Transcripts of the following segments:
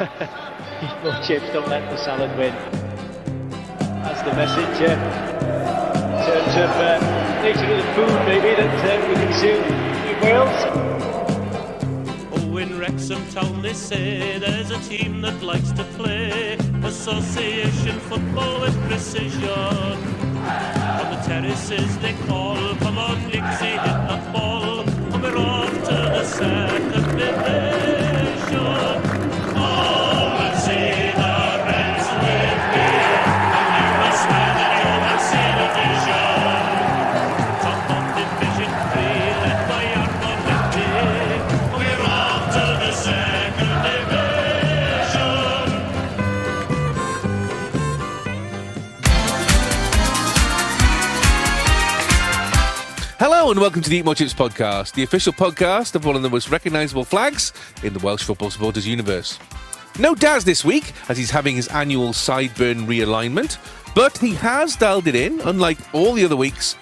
Eat more chips, don't let the salad win. That's the message in terms of nature of the food maybe that we consume in Wales. Oh, in Wrexham town they say there's a team that likes to play association football with precision. On the terraces they call, come on Nixie, hit that ball, and we're off to the second division. Oh, we'll see the Reds with me, and you will swear that you will see the vision. Top of Division 3, led by Arno Litti, we're off to the second division. Hello and welcome to the Eat More Chips podcast, the official podcast of one of the most recognisable flags in the Welsh football supporters universe. No Daz this week, as he's having his annual sideburn realignment, but he has dialed it in, unlike all the other weeks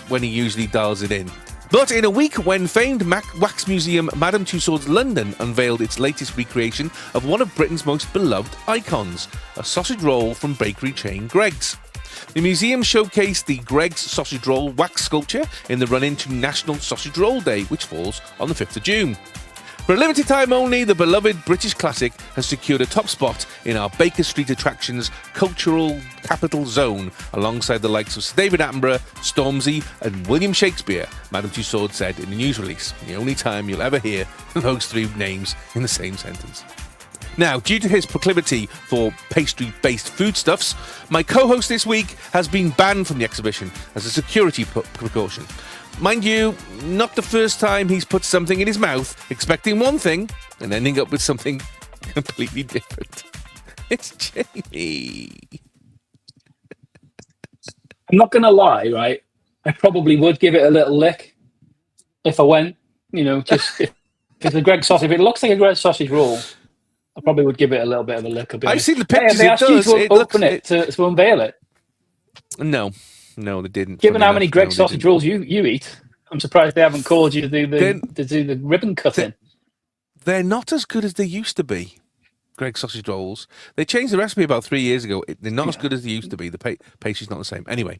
when he usually dials it in. But in a week when famed wax museum Madame Tussauds London unveiled its latest recreation of one of Britain's most beloved icons, a sausage roll from bakery chain Greggs. The museum showcased the Greggs sausage roll wax sculpture in the run-in to National Sausage Roll Day, which falls on the 5th of June. For a limited time only, the beloved British classic has secured a top spot in our Baker Street Attractions cultural capital zone, alongside the likes of Sir David Attenborough, Stormzy and William Shakespeare, Madame Tussauds said in a news release. The only time you'll ever hear those three names in the same sentence. Now, due to his proclivity for pastry-based foodstuffs, my co-host this week has been banned from the exhibition as a security precaution. Mind you, not the first time he's put something in his mouth, expecting one thing, and ending up with something completely different. It's Jamie. I'm not going to lie, right? I probably would give it a little lick if I went, just if it's a Greggs sausage. If it looks like a Greggs sausage roll, I probably would give it a little bit of a lick. I've seen the pictures. They asked you to open it to unveil it. No, they didn't. Given how many Greggs sausage rolls you eat, I'm surprised they haven't called you to do the ribbon cutting. They're not as good as they used to be. Greggs sausage rolls. They changed the recipe about 3 years ago. They're not as good as they used to be. The pastry's not the same. Anyway.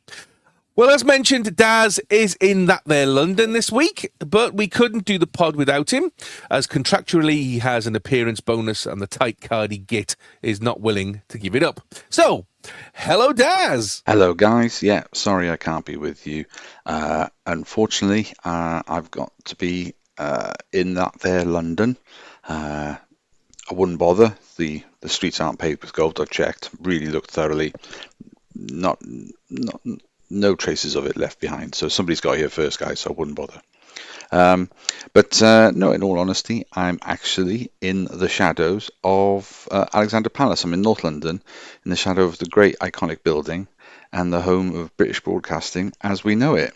Well, as mentioned, Daz is in that there London this week, but we couldn't do the pod without him, as contractually he has an appearance bonus and the tight card he get is not willing to give it up. So, hello, Daz. Hello, guys. Yeah, sorry I can't be with you. Unfortunately, I've got to be in that there London. I wouldn't bother. The streets aren't paved with gold. I've checked. Really looked thoroughly. No traces of it left behind. So somebody's got here first, guys, so I wouldn't bother. But no, in all honesty, I'm actually in the shadows of Alexandra Palace. I'm in North London, in the shadow of the great iconic building and the home of British broadcasting as we know it.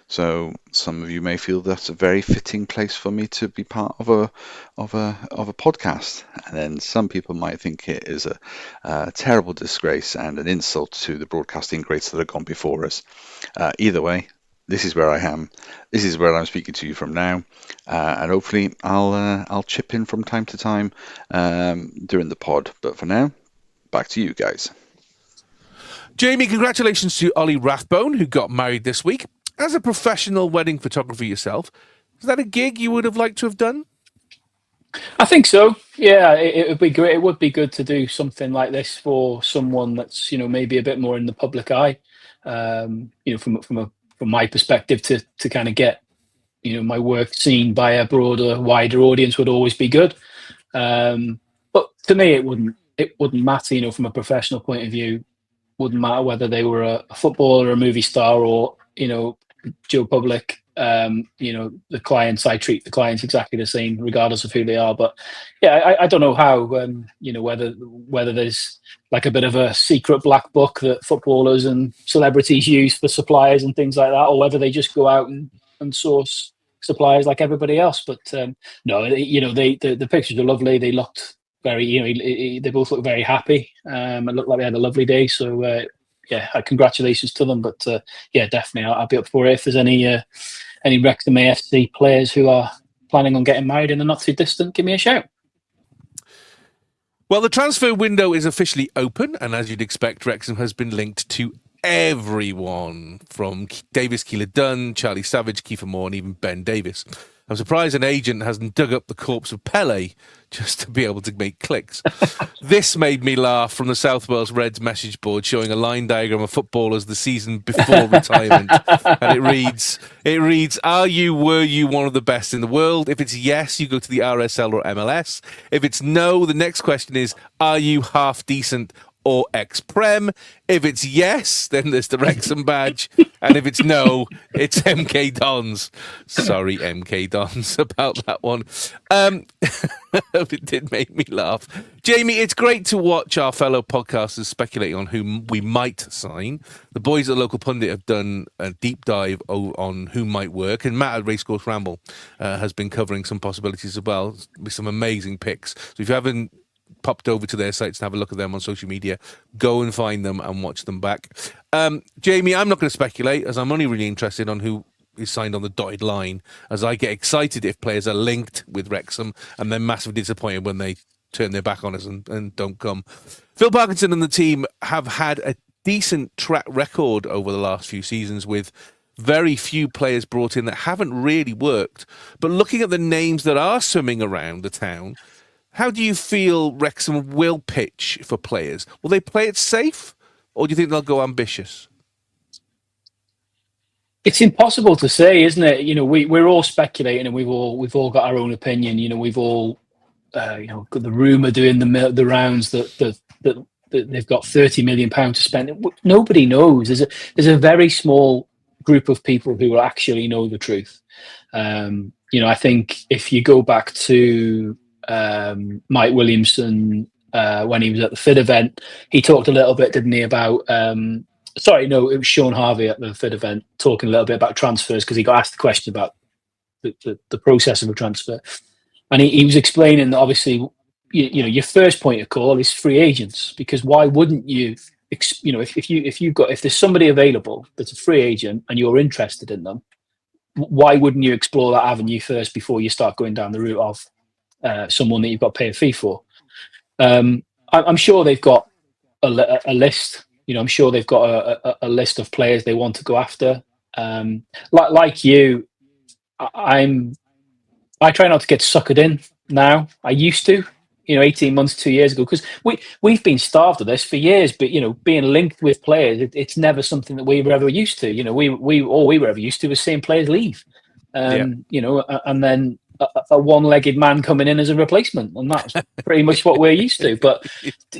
So some of you may feel that's a very fitting place for me to be part of a podcast, and then some people might think it is a terrible disgrace and an insult to the broadcasting greats that have gone before us. Either way, this is where I am. This is where I'm speaking to you from now, and hopefully I'll chip in from time to time during the pod. But for now, back to you guys. Jamie, congratulations to Ollie Rathbone, who got married this week. As a professional wedding photographer yourself, is that a gig you would have liked to have done? I think so. Yeah, it would be great. It would be good to do something like this for someone that's maybe a bit more in the public eye. From my perspective, to kind of get my work seen by a broader, wider audience would always be good. But to me, it wouldn't matter. From a professional point of view, wouldn't matter whether they were a footballer, or a movie star, or Joe Public. The clients, I treat the clients exactly the same regardless of who they are. But yeah, I don't know how whether there's like a bit of a secret black book that footballers and celebrities use for suppliers and things like that, or whether they just go out and source suppliers like everybody else. But no, the pictures are lovely. They looked very, they both look very happy. It looked like they had a lovely day. So congratulations to them. But definitely, I'll be up for it. If there's any Wrexham AFC players who are planning on getting married in the not too distant, give me a shout. Well, the transfer window is officially open, and as you'd expect, Wrexham has been linked to everyone from Davis Keeler-Dunn, Charlie Savage, Kiefer Moore, and even Ben Davis. I'm surprised an agent hasn't dug up the corpse of Pele just to be able to make clicks. This made me laugh from the South Wales Reds message board showing a line diagram of footballers the season before retirement. And it reads, were you one of the best in the world? If it's yes, you go to the RSL or MLS. If it's no, the next question is, are you half decent or ex-Prem? If it's yes, then there's the Wrexham badge. And if it's no, it's MK Dons. Sorry, MK Dons, about that one. It did make me laugh. Jamie, it's great to watch our fellow podcasters speculating on whom we might sign. The boys at Local Pundit have done a deep dive on who might work, and Matt at Racecourse Ramble has been covering some possibilities as well, with some amazing picks. So if you haven't popped over to their sites and have a look at them on social media, go and find them and watch them back. Jamie, I'm not going to speculate, as I'm only really interested on who is signed on the dotted line, as I get excited if players are linked with Wrexham and then massively disappointed when they turn their back on us and don't come. Phil Parkinson and the team have had a decent track record over the last few seasons, with very few players brought in that haven't really worked. But looking at the names that are swimming around the town, how do you feel Wrexham will pitch for players? Will they play it safe, or do you think they'll go ambitious? It's impossible to say, isn't it? You know, we're all speculating, and we've all got our own opinion. You know, we've all got the rumour doing the rounds that they've got £30 million to spend. Nobody knows. There's a very small group of people who will actually know the truth. I think if you go back to Mike Williamson, when he was at the FID event, he talked a little bit, didn't he, about it was Sean Harvey at the FID event talking a little bit about transfers, because he got asked the question about the process of a transfer, and he was explaining that obviously your first point of call is free agents, because why wouldn't you if there's somebody available that's a free agent and you're interested in them, why wouldn't you explore that avenue first before you start going down the route of someone that you've got to pay a fee for? I'm sure they've got a list. I'm sure they've got a list of players they want to go after. Like you, I try not to get suckered in now. I used to, 18 months, 2 years ago, because we've been starved of this for years. But being linked with players, it's never something that we were ever used to. All we were ever used to was seeing players leave. And then a one-legged man coming in as a replacement, and that's pretty much what we're used to. But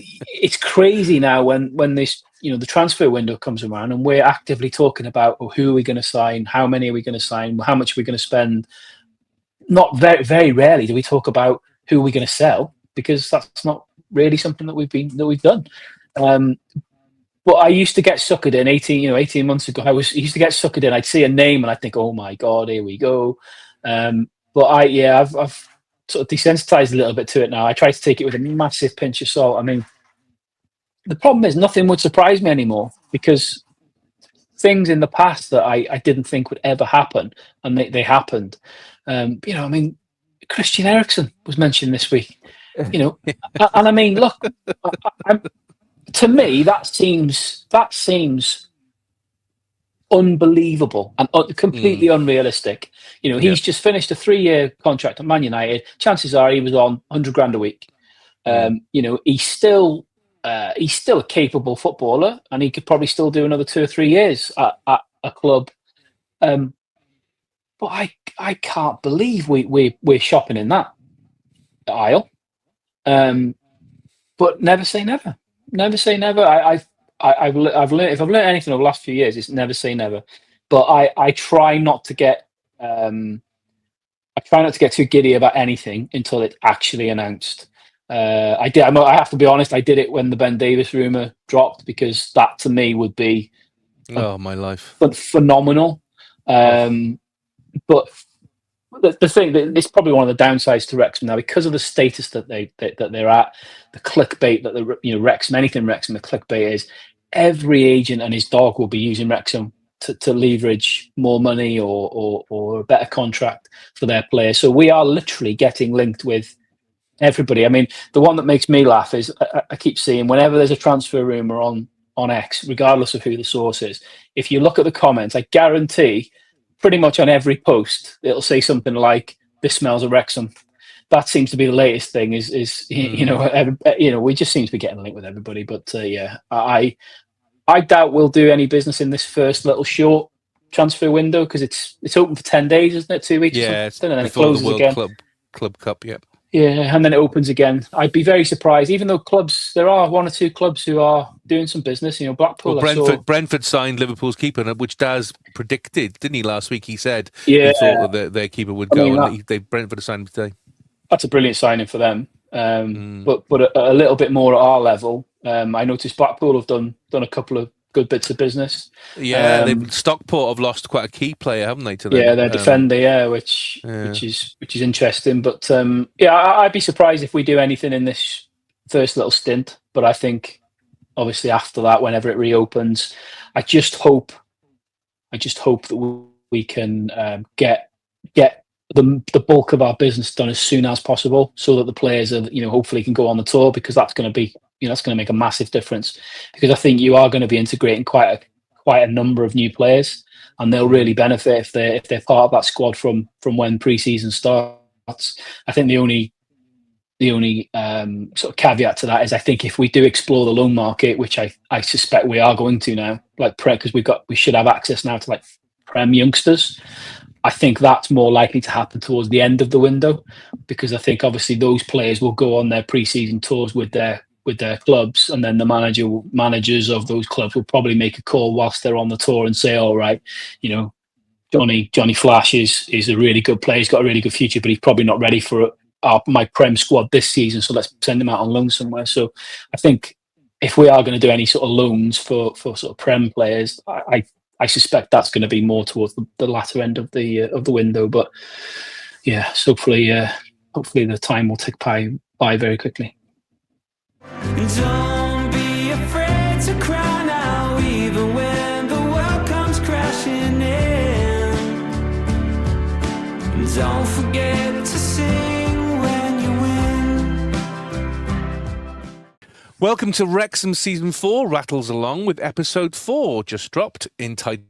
it's crazy now when this, the transfer window comes around, and we're actively talking about who are we going to sign, how many are we going to sign, how much are we going to spend. Not very, very rarely do we talk about who are we going to sell, because that's not really something that we've done. But I used to get suckered in 18 months ago. I used to get suckered in. I'd see a name and I'd think, oh my God, here we go. But I've sort of desensitized a little bit to it now. I try to take it with a massive pinch of salt. I mean, the problem is nothing would surprise me anymore, because things in the past that I didn't think would ever happen, and they happened. Christian Eriksen was mentioned this week. And I mean, look, to me that seems unbelievable and completely unrealistic. He's just finished a 3-year contract at Man United. Chances are he was on 100 grand a week. He's still a capable footballer, and he could probably still do another 2 or 3 years at a club. But I can't believe we're shopping in that aisle. But never say never. Never say never. I've learned, if I've learned anything over the last few years, it's never say never. But I try not to get too giddy about anything until it's actually announced. I have to be honest, I did it when the Ben Davis rumor dropped, because that to me would be my life, phenomenal. But the thing that it's probably one of the downsides to Wrexham now, because of the status that they're at, the clickbait that Wrexham, anything Wrexham, the clickbait is every agent and his dog will be using Wrexham to leverage more money or a better contract for their players. So we are literally getting linked with everybody. I mean, the one that makes me laugh is I keep seeing whenever there's a transfer rumor on X, regardless of who the source is, if you look at the comments, I guarantee pretty much on every post it'll say something like, "This smells of Wrexham." That seems to be the latest thing. We just seem to be getting linked with everybody. But yeah, I doubt we'll do any business in this first little short transfer window because it's open for 10 days, isn't it? 2 weeks or Yeah, something, and then it before the closes World again. Club Cup. Yeah. Yeah, and then it opens again. I'd be very surprised, even though there are one or two clubs who are doing some business. Blackpool. Well, Brentford signed Liverpool's keeper, which Daz predicted, didn't he, last week? He said Yeah, he thought that their keeper would go, and Brentford signed him today. That's a brilliant signing for them. But a little bit more at our level. I noticed Blackpool have done a couple of good bits of business. Yeah, Stockport have lost quite a key player, haven't they? To them? Yeah, their defender, which is interesting. But I'd be surprised if we do anything in this first little stint. But I think obviously after that, whenever it reopens, I just hope that we can get the bulk of our business done as soon as possible, so that the players are hopefully can go on the tour, because that's going to be that's going to make a massive difference, because I think you are going to be integrating quite a number of new players, and they'll really benefit if they're part of that squad from when pre-season starts. I think the only sort of caveat to that is, I think if we do explore the loan market, which I suspect we are going to now, because we should have access now to Prem youngsters. I think that's more likely to happen towards the end of the window, because I think obviously those players will go on their pre-season tours with their clubs, and then the managers of those clubs will probably make a call whilst they're on the tour and say, all right, Johnny Flash is a really good player, he's got a really good future, but he's probably not ready for my Prem squad this season, so let's send him out on loan somewhere. So I think if we are going to do any sort of loans for sort of Prem players, I suspect that's going to be more towards the latter end of the window. But yeah, so hopefully the time will tick by very quickly. Don't be afraid to cry now, even when the world comes crashing in. Don't forget to sing when you win. Welcome to Wrexham Season 4 rattles along with Episode 4, just dropped, entitled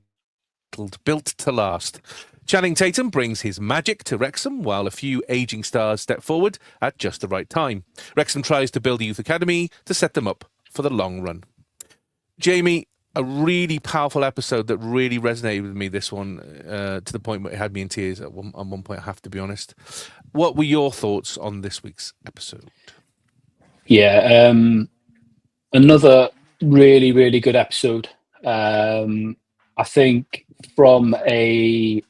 Built to Last. Channing Tatum brings his magic to Wrexham, while a few ageing stars step forward at just the right time. Wrexham tries to build a youth academy to set them up for the long run. Jamie, a really powerful episode that really resonated with me, this one, to the point where it had me in tears at one point, I have to be honest. What were your thoughts on this week's episode? Yeah, another really, really good episode. I think from a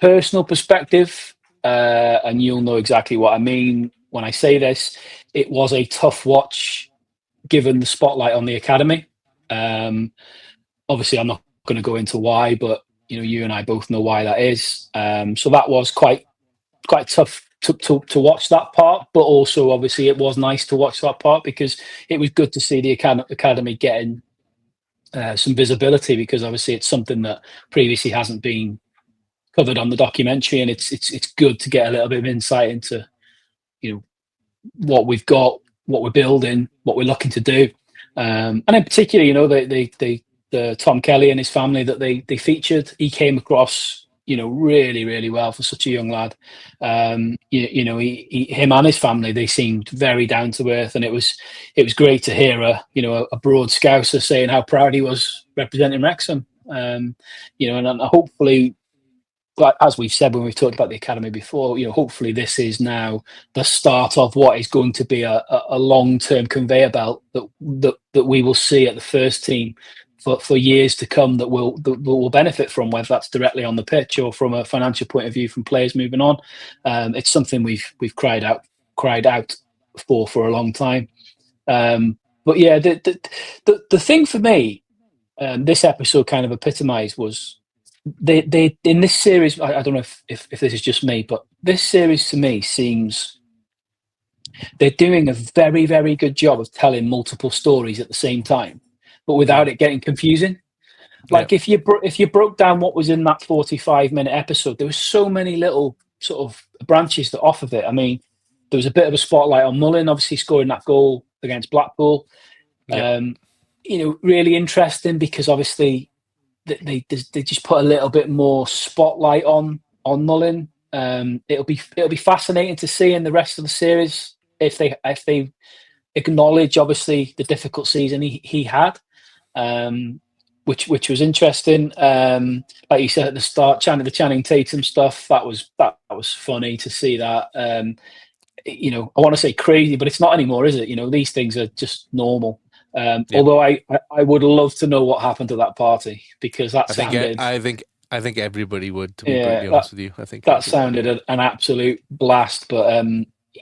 personal perspective, and you'll know exactly what I mean when I say this, it was a tough watch given the spotlight on the academy. Obviously, I'm not going to go into why, but you and I both know why that is. So that was quite tough to watch that part, but also obviously it was nice to watch that part, because it was good to see the academy getting some visibility, because obviously it's something that previously hasn't been covered on the documentary, and it's good to get a little bit of insight into what we've got, what we're building, what we're looking to do, and in particular, the Tom Kelly and his family that they featured, he came across really, really well for such a young lad. Him and his family, they seemed very down to earth, and it was great to hear a broad Scouser saying how proud he was representing Wrexham. And hopefully, but as we've said when we've talked about the academy before, hopefully this is now the start of what is going to be a long-term conveyor belt that we will see at the first team for years to come, that will benefit from, whether that's directly on the pitch or from a financial point of view from players moving on. It's something we've cried out for a long time. But yeah, the thing for me, this episode kind of epitomised was they in this series. I don't know if this is just me, but this series to me seems they're doing a very, very good job of telling multiple stories at the same time, but without it getting confusing. Like if you broke down what was in that 45-minute episode, there were so many little sort of branches that off of it. I mean, there was a bit of a spotlight on Mullin, obviously scoring that goal against Blackpool. Really interesting because obviously they just put a little bit more spotlight on Mullin. It'll be fascinating to see in the rest of the series if they acknowledge obviously the difficult season he had, which was interesting. Like you said at the start, the Channing Tatum stuff, that was funny to see that. I want to say crazy, but it's not anymore, is it? These things are just normal. Although I would love to know what happened to that party because that sounded. I think everybody would, to be brutally honest with you. I think that sounded an absolute blast, but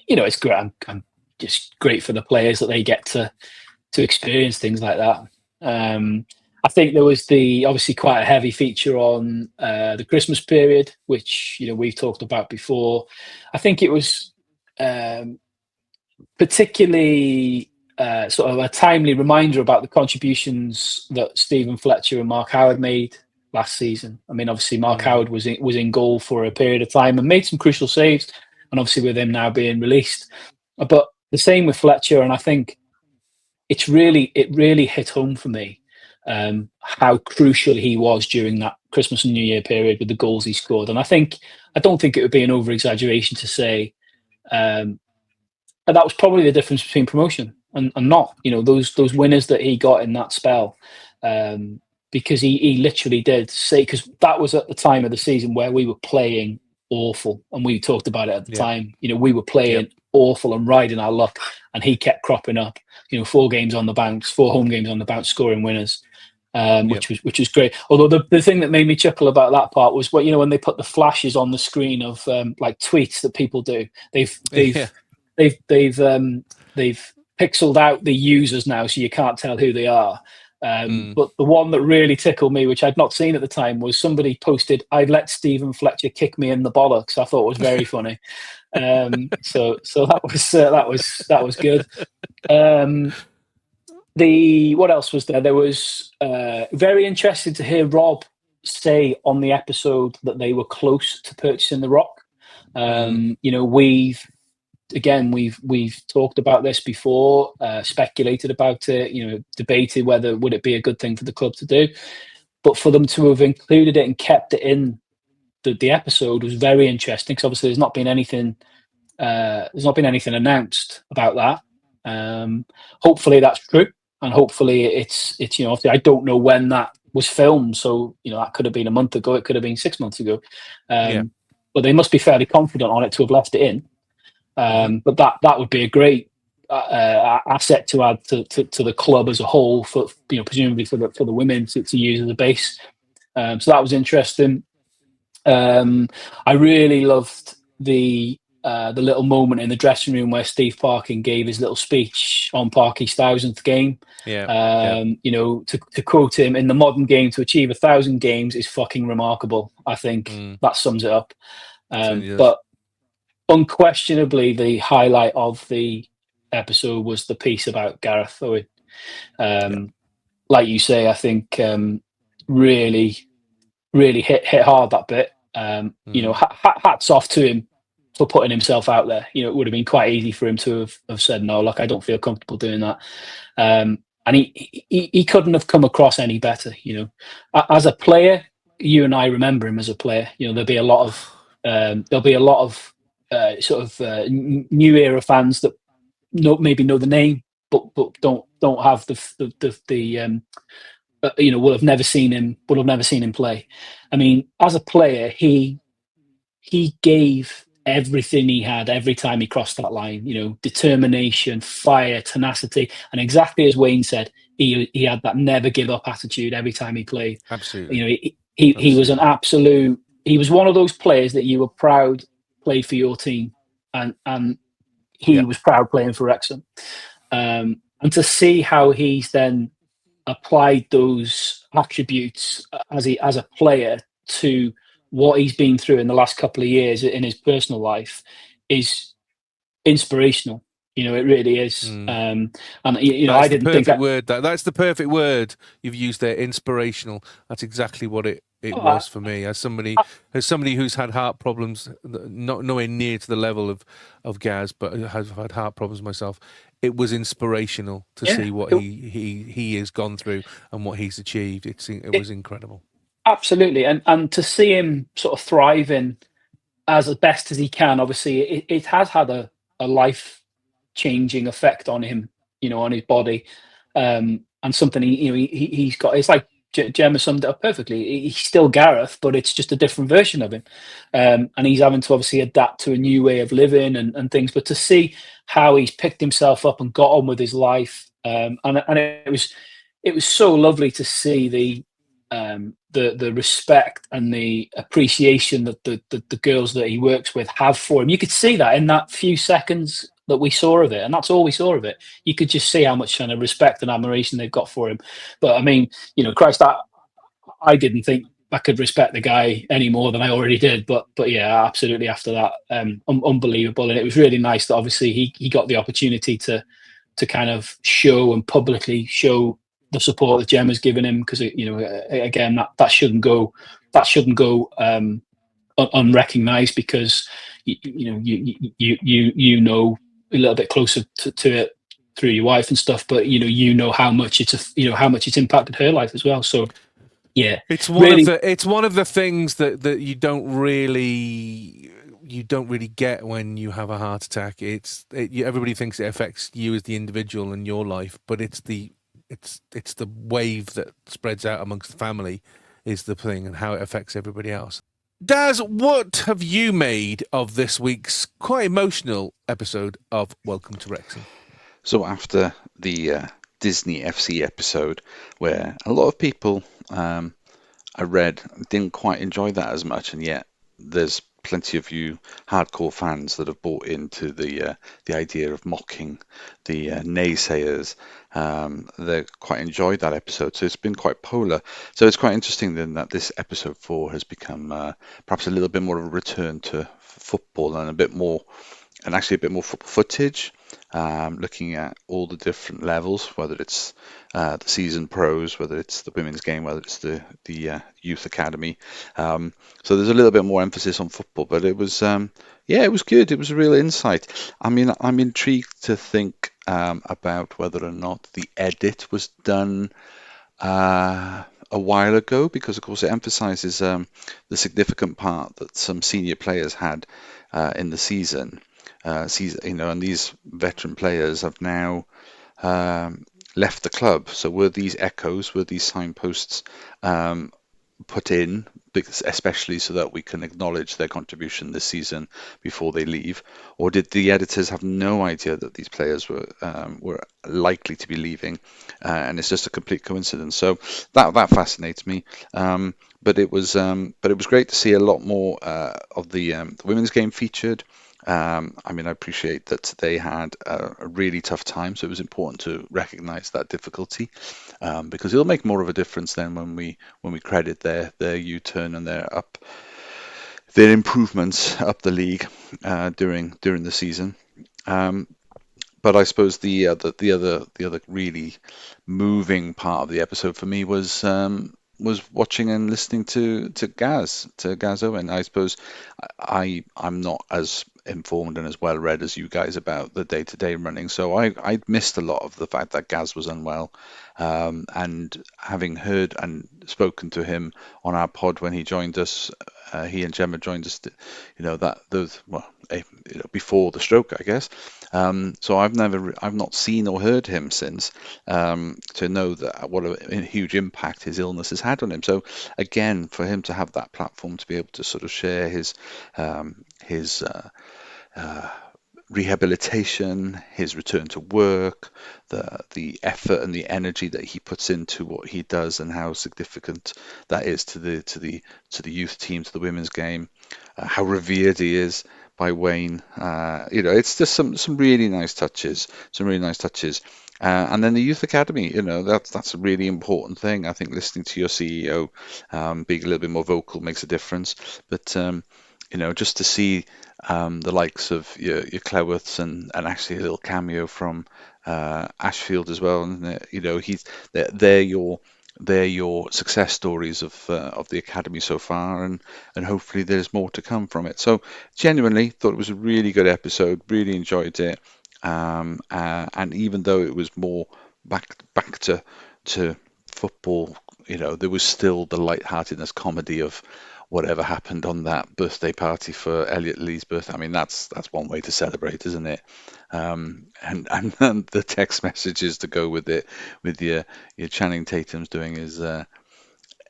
it's great. I'm just great for the players that they get to experience things like that. I think there was obviously quite a heavy feature on the Christmas period, which we've talked about before. I think it was particularly sort of a timely reminder about the contributions that Stephen Fletcher and Mark Howard made last season. I mean, obviously Mark Howard was in goal for a period of time and made some crucial saves, and obviously with him now being released. But the same with Fletcher, and I think it really hit home for me how crucial he was during that Christmas and New Year period with the goals he scored. And I don't think it would be an over-exaggeration to say that was probably the difference between promotion and not. Those winners that he got in that spell, because he literally did say, because that was at the time of the season where we were playing awful, and we talked about it at the time. We were playing awful and riding our luck, and he kept cropping up. 4 games on the bounce, 4 home games on the bounce, scoring winners. Which was great. Although the thing that made me chuckle about that part was when they put the flashes on the screen of like tweets that people do. They've pixeled out the users now, so you can't tell who they are. But the one that really tickled me, which I'd not seen at the time, was somebody posted, "I'd let Stephen Fletcher kick me in the bollocks." I thought it was very funny. So that was good. What else was there? There was very interesting to hear Rob say on the episode that they were close to purchasing the Rock. We've talked about this before, speculated about it, debated whether would it be a good thing for the club to do. But for them to have included it and kept it in the episode was very interesting, because obviously there's not been anything announced about that. Hopefully that's true. And hopefully it's obviously I don't know when that was filmed, so that could have been a month ago, it could have been 6 months ago, but they must be fairly confident on it to have left it in. But that would be a great asset to add to the club as a whole, for presumably for the women to use as a base. So that was interesting. I really loved the little moment in the dressing room where Steve Parkin gave his little speech on Parky's 1000th game. To quote him, "In the modern game, to achieve 1,000 games is fucking remarkable." I think that sums it up. But unquestionably, the highlight of the episode was the piece about Gareth Owen. Like you say, I think really hit hard, that bit. Hats off to him for putting himself out there. It would have been quite easy for him to have said, "No, look, I don't feel comfortable doing that." And he couldn't have come across any better. As a player, you and I remember him as a player. There'll be a lot of sort of new era fans that maybe know the name, but don't have will have never seen him play. I mean, as a player, he gave everything he had every time he crossed that line. Determination, fire, tenacity, and exactly as Wayne said, he had that never give up attitude every time he played. Absolutely. He was an absolute. He was one of those players that you were proud played for your team, and he was proud playing for Wrexham. And to see how he's then applied those attributes as a player to what he's been through in the last couple of years in his personal life is inspirational. It really is. And I didn't think word. That's the perfect word you've used there. Inspirational. That's exactly what it It Oh, was for me as somebody who's had heart problems, not nowhere near to the level of Gaz, but has had heart problems myself. It was inspirational to yeah, see what he has gone through and what he's achieved. It it, was incredible. absolutely, and to see him sort of thriving as best as he can. Obviously, it has had a life changing effect on him, on his body, and something he's got. It's like Gemma summed it up perfectly. He's still Gareth, but it's just a different version of him, and he's having to obviously adapt to a new way of living and things. But to see how he's picked himself up and got on with his life, and it was so lovely to see the respect and the appreciation that the girls that he works with have for him. You could see that in that few seconds that we saw of it, and that's all we saw of it. You could just see how much kind of respect and admiration they've got for him. But I mean, Christ, I didn't think I could respect the guy any more than I already did. But yeah, absolutely. After that, unbelievable, and it was really nice that obviously he got the opportunity to kind of show and publicly show the support that Gemma's given him, because again, that shouldn't go unrecognised, because you know a little bit closer to it through your wife and stuff, but how much how much it's impacted her life as well. So yeah, It's one really, of the things that you don't really get when you have a heart attack. Everybody thinks it affects you as the individual in your life, but it's the wave that spreads out amongst the family is the thing, and how it affects everybody else. Daz, what have you made of this week's quite emotional episode of Welcome to Wrexham? So after the Disney FC episode, where a lot of people I read didn't quite enjoy that as much, and yet there's plenty of you hardcore fans that have bought into the idea of mocking the naysayers. They quite enjoyed that episode, so it's been quite polar. So it's quite interesting then that this episode 4 has become perhaps a little bit more of a return to football, and actually a bit more football footage, looking at all the different levels, whether it's the season pros, whether it's the women's game, whether it's the youth academy. So there's a little bit more emphasis on football, but it was it was good. It was a real insight. I mean, I'm intrigued to think about whether or not the edit was done a while ago, because of course it emphasizes the significant part that some senior players had in the season, and these veteran players have now left the club. So were these echoes, were these signposts put in, especially so that we can acknowledge their contribution this season before they leave, or did the editors have no idea that these players were likely to be leaving, and it's just a complete coincidence? So that fascinates me. But it was great to see a lot more of the women's game featured. I appreciate that they had a really tough time, so it was important to recognise that difficulty, because it'll make more of a difference then when we credit their U-turn and their improvements up the league during the season. But I suppose the other really moving part of the episode for me was watching and listening to Gaz Owen. I suppose I'm not as informed and as well read as you guys about the day-to-day running, so I missed a lot of the fact that Gaz was unwell, and having heard and spoken to him on our pod when he joined us, he and Gemma joined us, before the stroke, I guess. So I've not seen or heard him since, to know that what a huge impact his illness has had on him. So again, for him to have that platform to be able to sort of share his rehabilitation, his return to work, the effort and the energy that he puts into what he does, and how significant that is to the youth team, to the women's game, how revered he is by Wayne. It's just some really nice touches, and then the youth academy, that's a really important thing. I think listening to your CEO being a little bit more vocal makes a difference. But just to see the likes of your Cleworths and actually a little cameo from Ashfield as well, and they're your they're your success stories of the academy so far, and hopefully there's more to come from it. So genuinely thought it was a really good episode, really enjoyed it, and even though it was more back to football, there was still the lightheartedness comedy of whatever happened on that birthday party for Elliot Lee's birthday. I mean, that's one way to celebrate, isn't it? And the text messages to go with it, with your Channing Tatum's doing his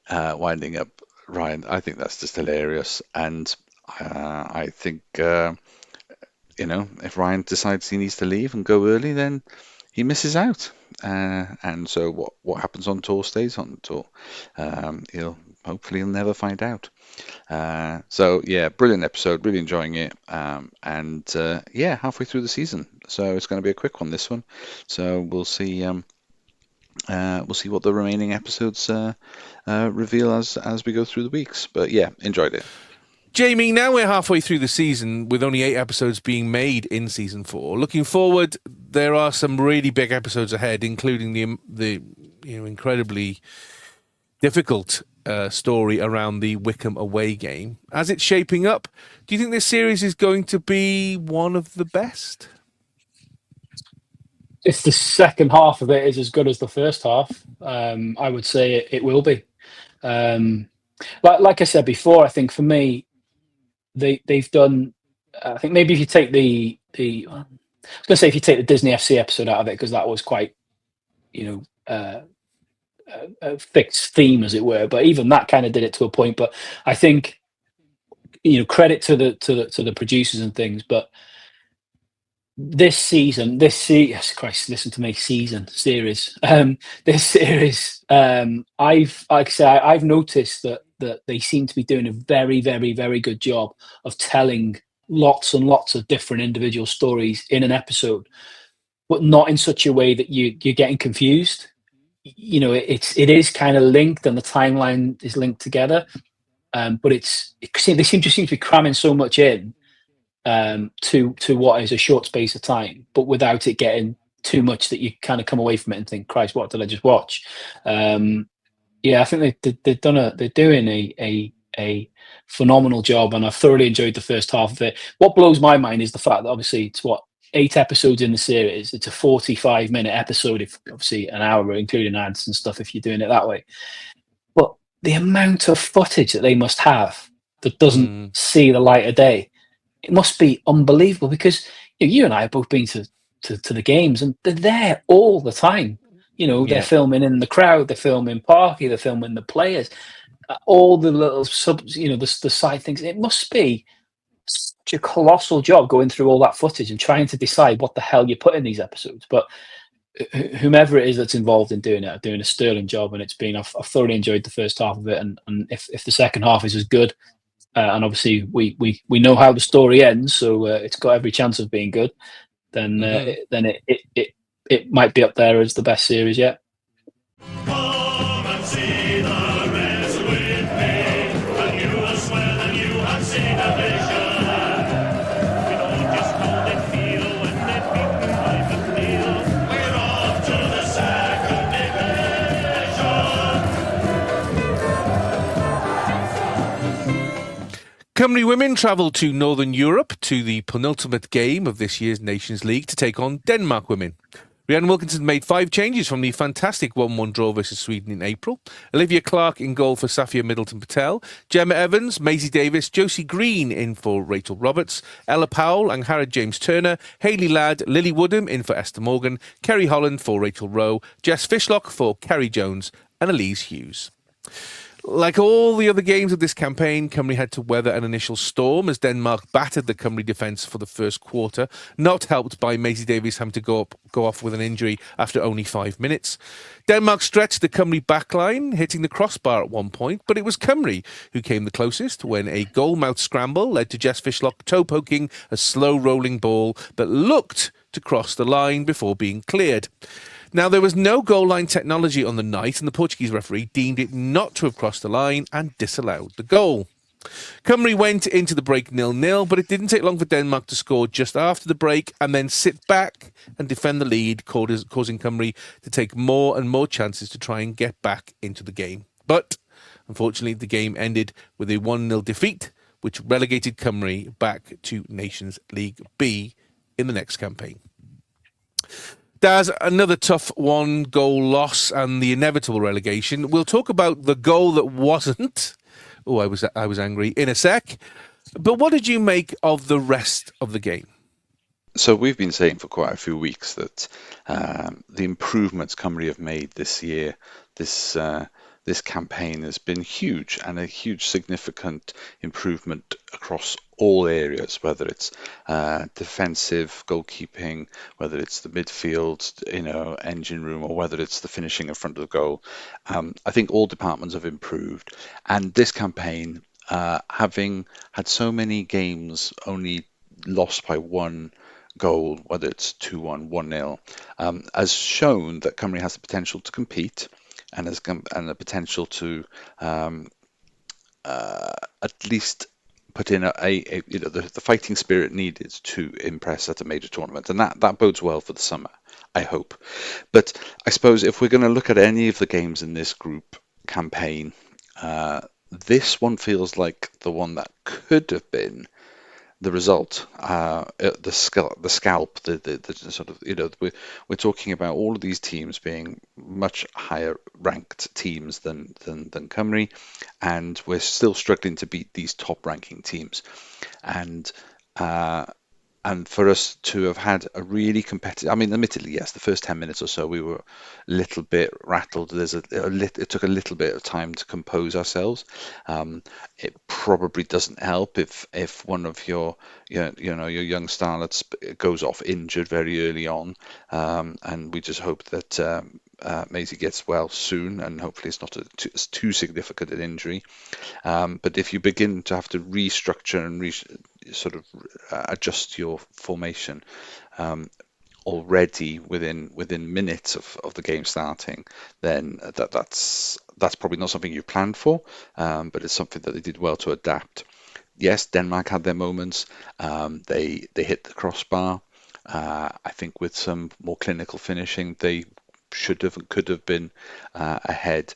winding up Ryan. I think that's just hilarious, and I think if Ryan decides he needs to leave and go early, then he misses out. And so what happens on tour stays on tour. He'll never find out. So yeah, brilliant episode, really enjoying it. And halfway through the season, so it's going to be a quick one, this one. So we'll see. We'll see what the remaining episodes reveal as we go through the weeks. But yeah, enjoyed it. Jamie, now we're halfway through the season with only 8 episodes being made in season 4. Looking forward, there are some really big episodes ahead, including the incredibly difficult story around the Wycombe away game. As it's shaping up, do you think this series is going to be one of the best? If the second half of it is as good as the first half, I would say it will be. Like I said before, I think for me, they've done. I think maybe if you take I was going to say if you take the Disney FC episode out of it, because that was quite, a fixed theme, as it were. But even that kind of did it to a point. But I think, credit to the producers and things. But this season, yes, Christ, listen to me, series. This series, I've noticed that they seem to be doing a very, very, very good job of telling lots and lots of different individual stories in an episode, but not in such a way that you're getting confused. It is kind of linked, and the timeline is linked together, but they seem to be cramming so much in to what is a short space of time, but without it getting too much that you kind of come away from it and think, Christ, what did I just watch? I think they're doing a phenomenal job, and I've thoroughly enjoyed the first half of it. What blows my mind is the fact that obviously it's 8 episodes in the series. It's a 45-minute episode, if obviously an hour including ads and stuff, if you're doing it that way. But the amount of footage that they must have that doesn't see the light of day, it must be unbelievable, because you and I have both been to the games, and they're there all the time. They're filming in the crowd, they're filming Parky, they're filming the players, all the little subs, the side things. It must be such a colossal job going through all that footage and trying to decide what the hell you put in these episodes. But whomever it is that's involved in doing it are doing a sterling job, and I've thoroughly enjoyed the first half of it. And if the second half is as good, and obviously we know how the story ends, so it's got every chance of being good, then it might be up there as the best series yet. Come and see the Reds with me, and you will swear that you have seen a vision. We know just how they feel when they beat me by McNeil. We're off to the second division. Cymru Women travel to Northern Europe to the penultimate game of this year's Nations League to take on Denmark Women. Rhiannon Wilkinson made 5 changes from the fantastic 1-1 draw versus Sweden in April. Olivia Clark in goal for Safia Middleton-Patel. Gemma Evans, Maisie Davis, Josie Green in for Rachel Roberts. Ella Powell and Harrod James Turner. Hayley Ladd, Lily Woodham in for Esther Morgan. Kerry Holland for Rachel Rowe. Jess Fishlock for Kerry Jones. And Elise Hughes. Like all the other games of this campaign, Cymru had to weather an initial storm as Denmark battered the Cymru defence for the first quarter, not helped by Maisie Davies having to go off with an injury after only 5 minutes. Denmark stretched the Cymru backline, hitting the crossbar at one point, but it was Cymru who came the closest when a goal-mouth scramble led to Jess Fishlock toe-poking a slow-rolling ball that looked to cross the line before being cleared. Now, there was no goal line technology on the night, and the Portuguese referee deemed it not to have crossed the line and disallowed the goal. Cymru went into the break 0-0, but it didn't take long for Denmark to score just after the break and then sit back and defend the lead, causing Cymru to take more and more chances to try and get back into the game. But unfortunately, the game ended with a 1-0 defeat, which relegated Cymru back to Nations League B in the next campaign. Daz, another tough 1-goal loss and the inevitable relegation. We'll talk about the goal that wasn't. Oh, I was angry in a sec. But what did you make of the rest of the game? So we've been saying for quite a few weeks that the improvements Cymru have made this year, this campaign has been huge, and a huge significant improvement across all areas, whether it's defensive, goalkeeping, whether it's the midfield, engine room, or whether it's the finishing in front of the goal. I think all departments have improved, and this campaign, having had so many games only lost by one goal, whether it's 2-1, 1-0, has shown that Cymru has the potential to compete and the potential to at least put in the fighting spirit needed to impress at a major tournament, and that bodes well for the summer, I hope. But I suppose if we're going to look at any of the games in this group campaign, this one feels like the one that could have been the result, the scalp, the sort of, we're talking about all of these teams being much higher ranked teams than Cymru, and we're still struggling to beat these top ranking teams, and for us to have had a really competitive, I mean, admittedly, yes, the first 10 minutes or so we were a little bit rattled. It took a little bit of time to compose ourselves. It probably doesn't help if one of your young starlets goes off injured very early on, and we just hope that Maisie gets well soon, and hopefully it's not too significant an injury. But if you begin to have to restructure and sort of adjust your formation already within minutes of the game starting, then that's probably not something you planned for, but it's something that they did well to adapt. Yes, Denmark had their moments. They hit the crossbar. I think with some more clinical finishing, they should have and could have been ahead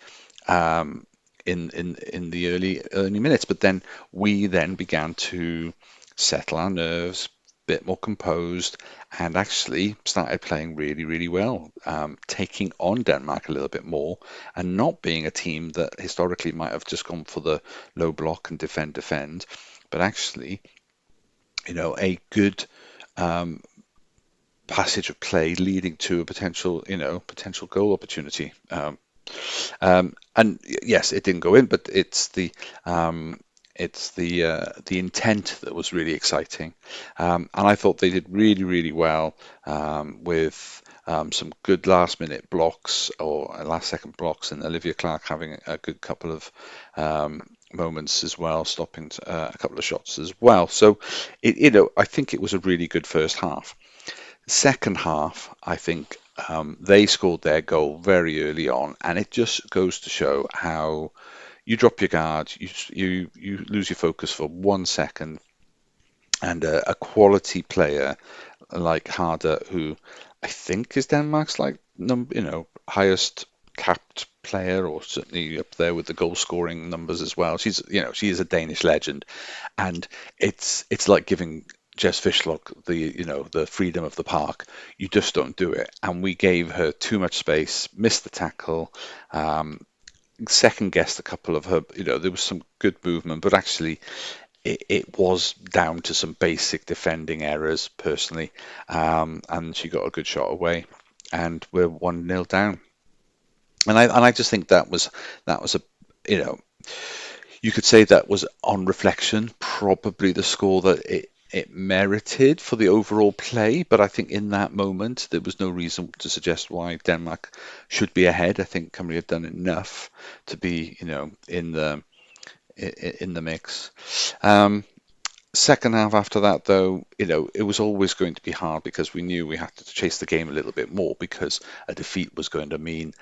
in the early minutes. But then we began to settle our nerves, a bit more composed, and actually started playing really, really well, taking on Denmark a little bit more, and not being a team that historically might have just gone for the low block and defend, but actually, a good passage of play leading to a potential goal opportunity. And yes, it didn't go in, but it's the intent that was really exciting. And I thought they did really, really well with some good last minute blocks or last second blocks, and Olivia Clark having a good couple of moments as well, stopping a couple of shots as well. So I think it was a really good first half. Second half, I think they scored their goal very early on, and it just goes to show how you drop your guard, you lose your focus for 1 second, and a quality player like Harder, who I think is Denmark's highest capped player, or certainly up there with the goal scoring numbers as well. She is a Danish legend, and it's like giving Jess Fishlock the freedom of the park. You just don't do it, and we gave her too much space, missed the tackle, second guessed a couple of her, there was some good movement, but actually it was down to some basic defending errors personally, and she got a good shot away, and we're 1-0 down. And I just think that was a, you could say that was, on reflection, probably the score that it merited for the overall play, but I think in that moment there was no reason to suggest why Denmark should be ahead. I think Cymru had done enough to be, in the mix. Second half after that, though, it was always going to be hard, because we knew we had to chase the game a little bit more, because a defeat was going to mean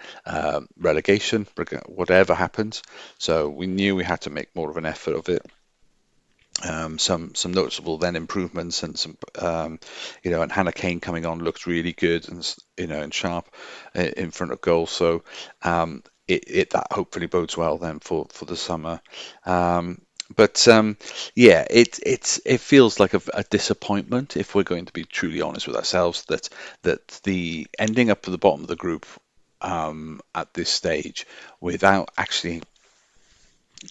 relegation, whatever happened. So we knew we had to make more of an effort of it. some noticeable then improvements, and some and Hannah Kane coming on looked really good, and and sharp in front of goal. So that hopefully bodes well then for the summer. But yeah, it feels like a disappointment, if we're going to be truly honest with ourselves, that the ending up at the bottom of the group at this stage without actually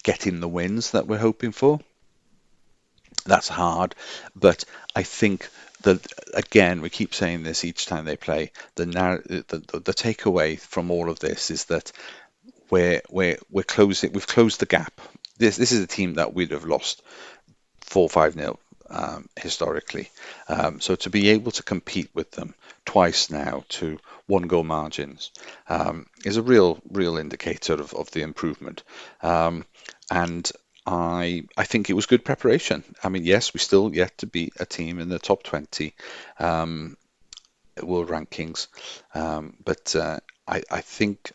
getting the wins that we're hoping for. That's hard, but I think that, again, we keep saying this each time they play. The takeaway from all of this is that we're closing. We've closed the gap. This is a team that we'd have lost 4-5-0 historically. So to be able to compete with them twice now to 1-goal margins is a real indicator of the improvement. And I think it was good preparation. I mean, yes, we still yet to beat a team in the top 20 world rankings, but I think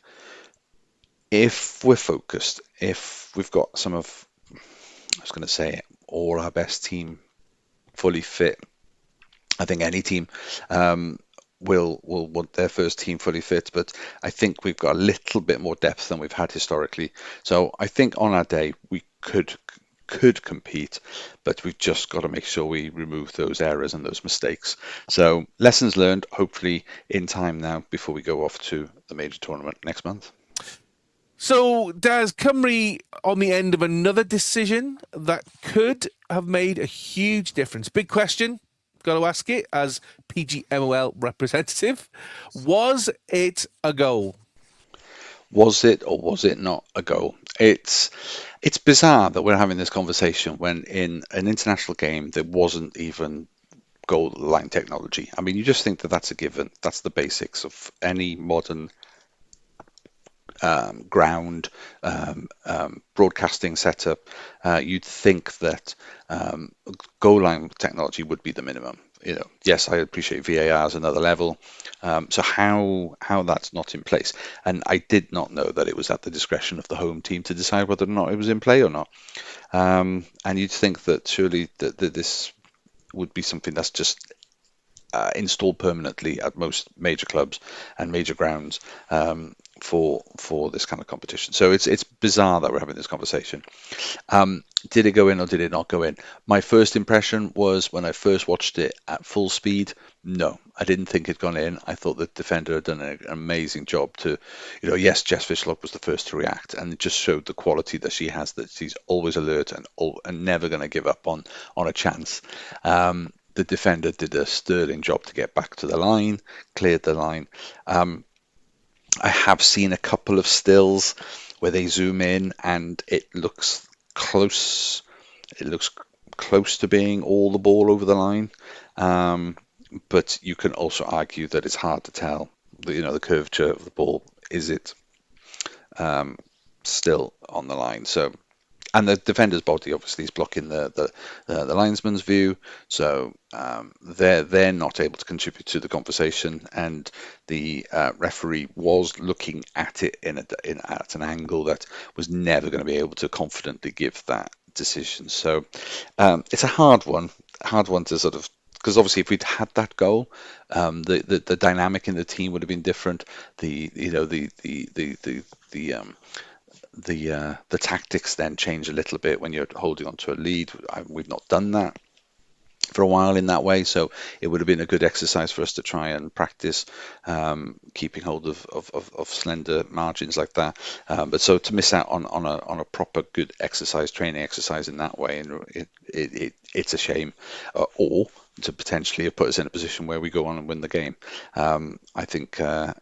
if we're focused, if we've got some of, I was going to say, all our best team fully fit, I think any team will want their first team fully fit, but I think we've got a little bit more depth than we've had historically. So I think on our day we could compete, but we've just got to make sure we remove those errors and those mistakes. So lessons learned, hopefully in time now before we go off to the major tournament next month. So, Daz, Cymru on the end of another decision that could have made a huge difference. Big question, got to ask it as PGMOL representative. Was it a goal? Was it or was it not a goal? It's bizarre that we're having this conversation when in an international game there wasn't even goal line technology. I mean, you just think that that's a given. That's the basics of any modern ground broadcasting setup. You'd think that goal line technology would be the minimum. Yes, I appreciate VAR is another level. So how that's not in place, and I did not know that it was at the discretion of the home team to decide whether or not it was in play or not. And you'd think that surely that this would be something that's just installed permanently at most major clubs and major grounds for this kind of competition. So it's bizarre that we're having this conversation. Did it go in or did it not go in? My first impression was, when I first watched it at full speed, no, I didn't think it'd gone in. I thought the defender had done an amazing job to, yes, Jess Fishlock was the first to react, and it just showed the quality that she has, that she's always alert and never going to give up on a chance. The defender did a sterling job to get back to the line, cleared the line. I have seen a couple of stills where they zoom in and it looks close. It looks close to being all the ball over the line. But you can also argue that it's hard to tell. The curvature of the ball, is it still on the line? So, and the defender's body obviously is blocking the linesman's view, so they're not able to contribute to the conversation. And the referee was looking at it at an angle that was never going to be able to confidently give that decision. So it's a hard one to sort of, because obviously if we'd had that goal, the dynamic in the team would have been different. The tactics then change a little bit when you're holding on to a lead. We've not done that for a while in that way, so it would have been a good exercise for us to try and practice keeping hold of slender margins like that. But so to miss out on a proper good training exercise in that way, and it's a shame, or to potentially have put us in a position where we go on and win the game. I think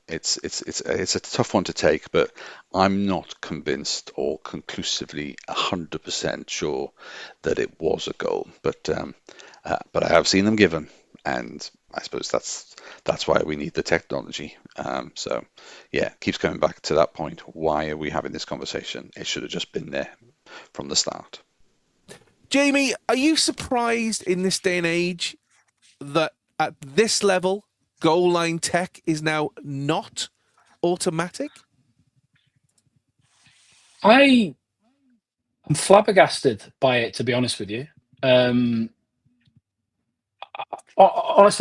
it's a tough one to take, but I'm not convinced or conclusively 100% sure that it was a goal. But I have seen them given, and I suppose that's why we need the technology. So yeah, keeps coming back to that point. Why are we having this conversation? It should have just been there from the start. Jamie, are you surprised in this day and age that at this level, goal line tech is now not automatic? I am flabbergasted by it, to be honest with you. Honestly,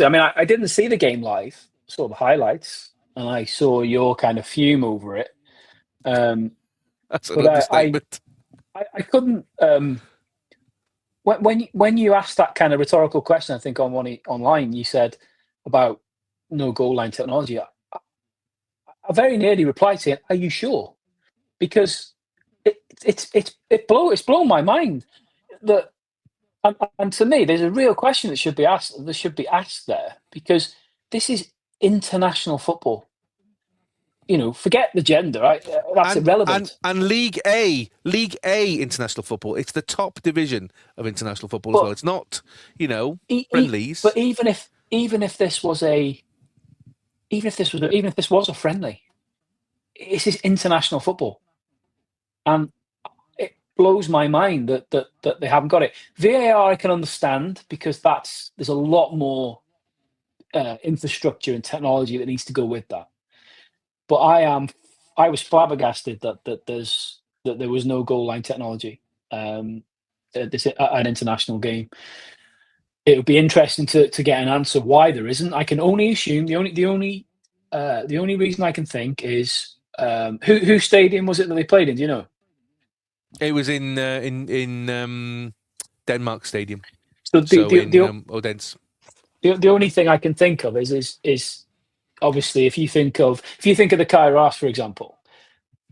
I mean, I didn't see the game live, saw the highlights, and I saw your kind of fume over it. That's an But understatement. I couldn't. When you asked that kind of rhetorical question, I think online you said about no goal line technology. I very nearly replied saying, "Are you sure?" Because it's blown my mind that and to me, there's a real question that should be asked. That should be asked there because this is international football. Forget the gender. Right? That's irrelevant. And League A international football. It's the top division of international football as But well. It's not, but friendlies. even if this was a friendly, this is international football, and it blows my mind that they haven't got it. VAR I can understand because there's a lot more infrastructure and technology that needs to go with that. But I was flabbergasted that there was no goal line technology at an international game. It would be interesting to get an answer why there isn't. I can only assume the only reason I can think is whose stadium was it that they played in? Do you know? It was in Denmark Stadium. So Odense. the only thing I can think of is obviously if you think of the Kairos, for example,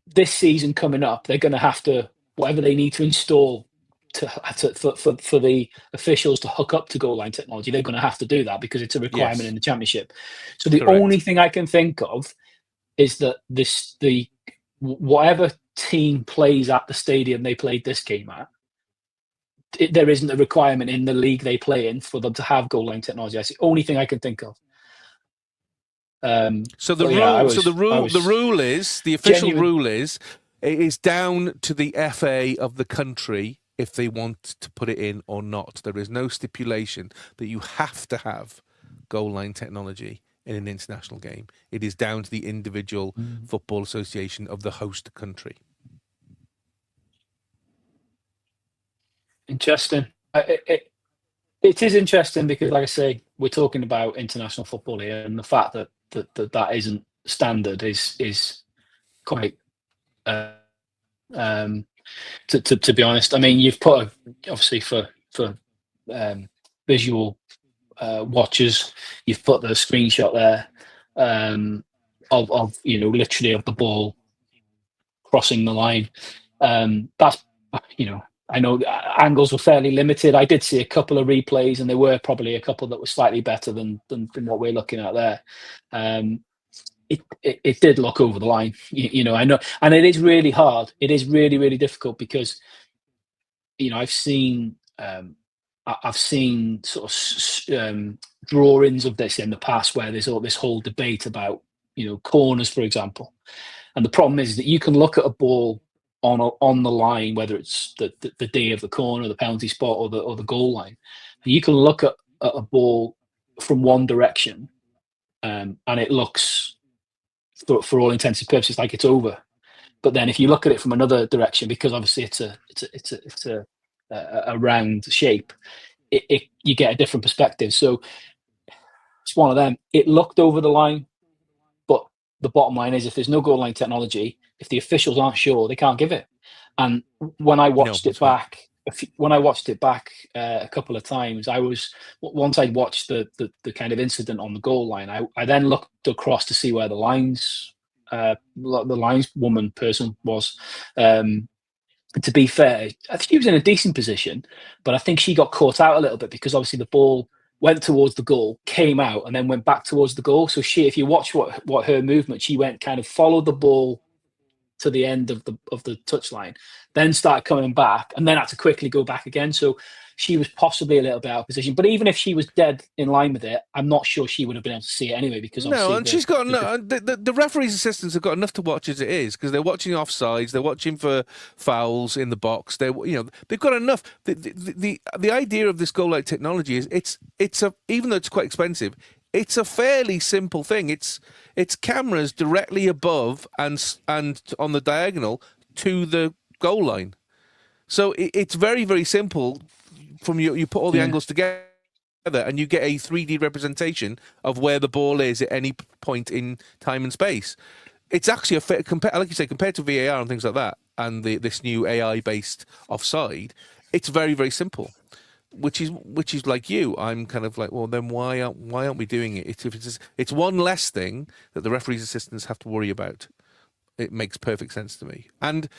this season coming up, they're going to have to whatever they need to install for the officials to hook up to goal line technology. They're going to have to do that because it's a requirement Yes. in the championship. So the Correct. only thing I can think of is that whatever team plays at the stadium they played this game at, there isn't a requirement in the league they play in for them to have goal line technology. That's the only thing I can think of. So the official rule is, it is down to the FA of the country if they want to put it in or not. There is no stipulation that you have to have goal line technology in an international game. It is down to the individual football association of the host country. Interesting. It is interesting because, like I say, we're talking about international football here, and the fact that isn't standard is quite. To be honest, I mean, you've put obviously for visual watchers, you've put the screenshot there of literally of the ball crossing the line. That's I know angles were fairly limited. I did see a couple of replays, and there were probably a couple that were slightly better than what we're looking at there. It did look over the line, I know, and it is really hard. It is really, really difficult because, I've seen sort of drawings of this in the past where there's all this whole debate about, corners, for example. And the problem is that you can look at a ball on the line, whether it's the D of the corner, the penalty spot, or the goal line. And you can look at a ball from one direction, and it looks, for all intents and purposes, like it's over. But then if you look at it from another direction, because obviously it's a round shape, you get a different perspective. So it's one of them. It looked over the line, but the bottom line is, if there's no goal line technology, if the officials aren't sure, they can't give it. And when I watched it back, a couple of times, once I'd watched the kind of incident on the goal line, I then looked across to see where the lineswoman person was. To be fair, I think she was in a decent position, but I think she got caught out a little bit because obviously the ball went towards the goal, came out, and then went back towards the goal. So if you watch what her movement, she went kind of followed the ball to the end of the touchline, then started coming back, and then had to quickly go back again. So she was possibly a little bit out of position. But even if she was dead in line with it, I'm not sure she would have been able to see it anyway. Because she's got the referee's assistants have got enough to watch as it is, because they're watching offsides, they're watching for fouls in the box. They've got enough. The idea of this goal line technology is even though it's quite expensive, it's a fairly simple thing. It's cameras directly above and on the diagonal to the goal line. So it's very, very simple from you put all the angles together, and you get a 3D representation of where the ball is at any point in time and space. It's actually like you say, compared to VAR and things like that, and this new AI-based offside, it's very, very simple. Which is like you. I'm kind of like, well, then why aren't we doing it? It's one less thing that the referee's assistants have to worry about. It makes perfect sense to me. And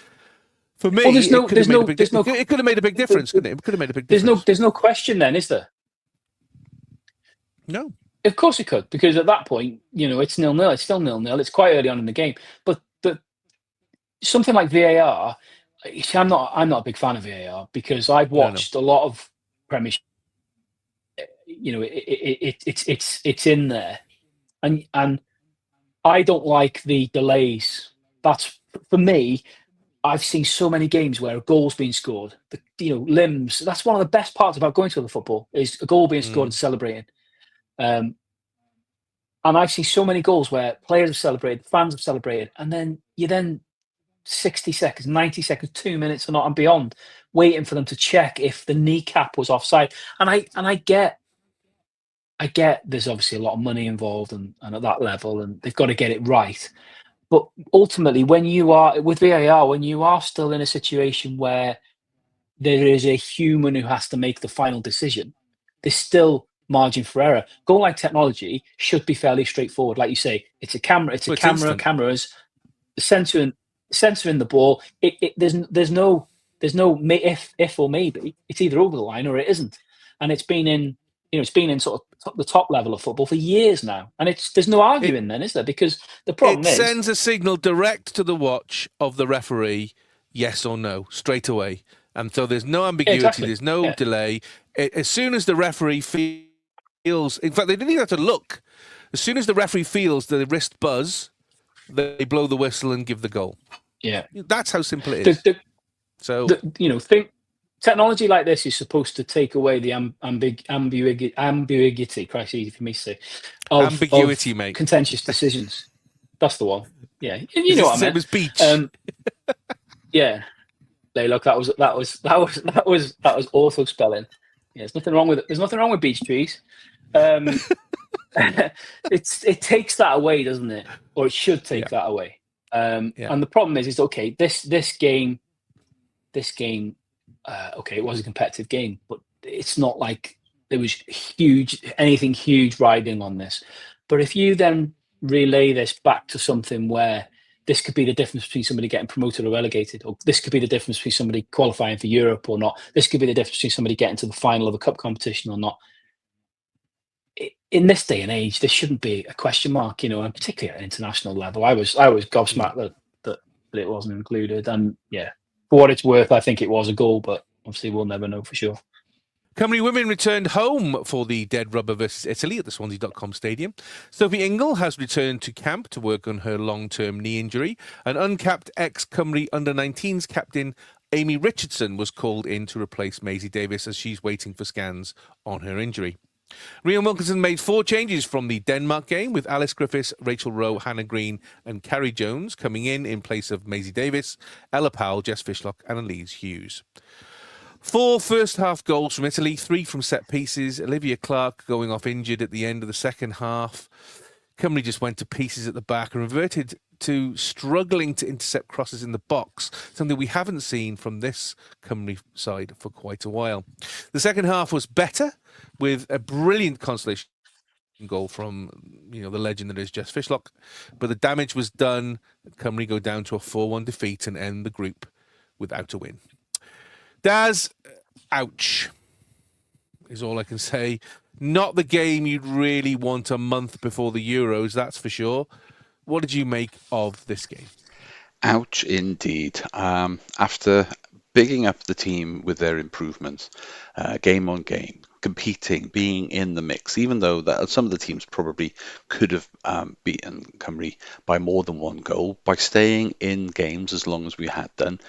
for me, it could have made a big difference, couldn't it? It could have made a big difference. There's no question then, is there? No. Of course it could, because at that point, it's 0-0. It's still 0-0. It's quite early on in the game. But something like VAR, I'm not a big fan of VAR, because I've watched a lot of Premiership. It's in there, and I don't like the delays. That's, for me. I've seen so many games where a goal's been scored. Limbs. That's one of the best parts about going to the football, is a goal being scored and celebrating. And I've seen so many goals where players have celebrated, fans have celebrated, and then 60 seconds, 90 seconds, 2 minutes or not and beyond, waiting for them to check if the kneecap was offside. And I get there's obviously a lot of money involved and at that level, and they've got to get it right. But ultimately, when you are with VAR, when you are still in a situation where there is a human who has to make the final decision, there's still margin for error. Goal line technology should be fairly straightforward. Like you say, it's a camera. It's a camera. Instant. Cameras, censoring the ball. There's no if or maybe. It's either over the line or it isn't. And it's been in sort of the top level of football for years now, and there's no arguing then, is there? Because the problem is, it sends a signal direct to the watch of the referee, yes or no, straight away, and so there's no ambiguity, exactly. There's no delay. As soon as the referee feels, in fact, they didn't even have to look. As soon as the referee feels the wrist buzz, they blow the whistle and give the goal. Yeah, that's how simple it is. Technology like this is supposed to take away the ambiguity. Christ, easy for me to say. Ambiguity, mate. Contentious decisions. That's the one. Yeah, you know what I meant. It was beach. Yeah. Hey, look, that was auto spelling. Yeah, there's nothing wrong with it. There's nothing wrong with beech trees. It takes that away, doesn't it? Or it should take that away. And the problem is okay. This game. Okay, it was a competitive game, but it's not like there was anything huge riding on this. But if you then relay this back to something where this could be the difference between somebody getting promoted or relegated, or this could be the difference between somebody qualifying for Europe or not, this could be the difference between somebody getting to the final of a cup competition or not. In this day and age, there shouldn't be a question mark, and particularly at an international level. I was gobsmacked that it wasn't included, and for what it's worth, I think it was a goal, but obviously we'll never know for sure. Cymru Women returned home for the Dead Rubber versus Italy at the Swansea.com Stadium. Sophie Ingle has returned to camp to work on her long-term knee injury. An uncapped ex-Cymru under-19s captain Amy Richardson was called in to replace Maisie Davis as she's waiting for scans on her injury. Rhian Wilkinson made 4 changes from the Denmark game, with Alice Griffiths, Rachel Rowe, Hannah Green and Carrie Jones coming in place of Maisie Davis, Ella Powell, Jess Fishlock and Elise Hughes. 4 first-half goals from Italy, 3 from set pieces. Olivia Clark going off injured at the end of the second half. Cymru just went to pieces at the back and reverted to struggling to intercept crosses in the box, something we haven't seen from this Cymru side for quite a while. The second half was better, with a brilliant consolation goal from the legend that is Jess Fishlock, but the damage was done. Cymru go down to a 4-1 defeat and end the group without a win. Daz, ouch, is all I can say. Not the game you'd really want a month before the Euros, that's for sure. What did you make of this game? Ouch, indeed. After bigging up the team with their improvements, game on game, competing, being in the mix, even though some of the teams probably could have beaten Cymru by more than 1 goal, by staying in games as long as we had done,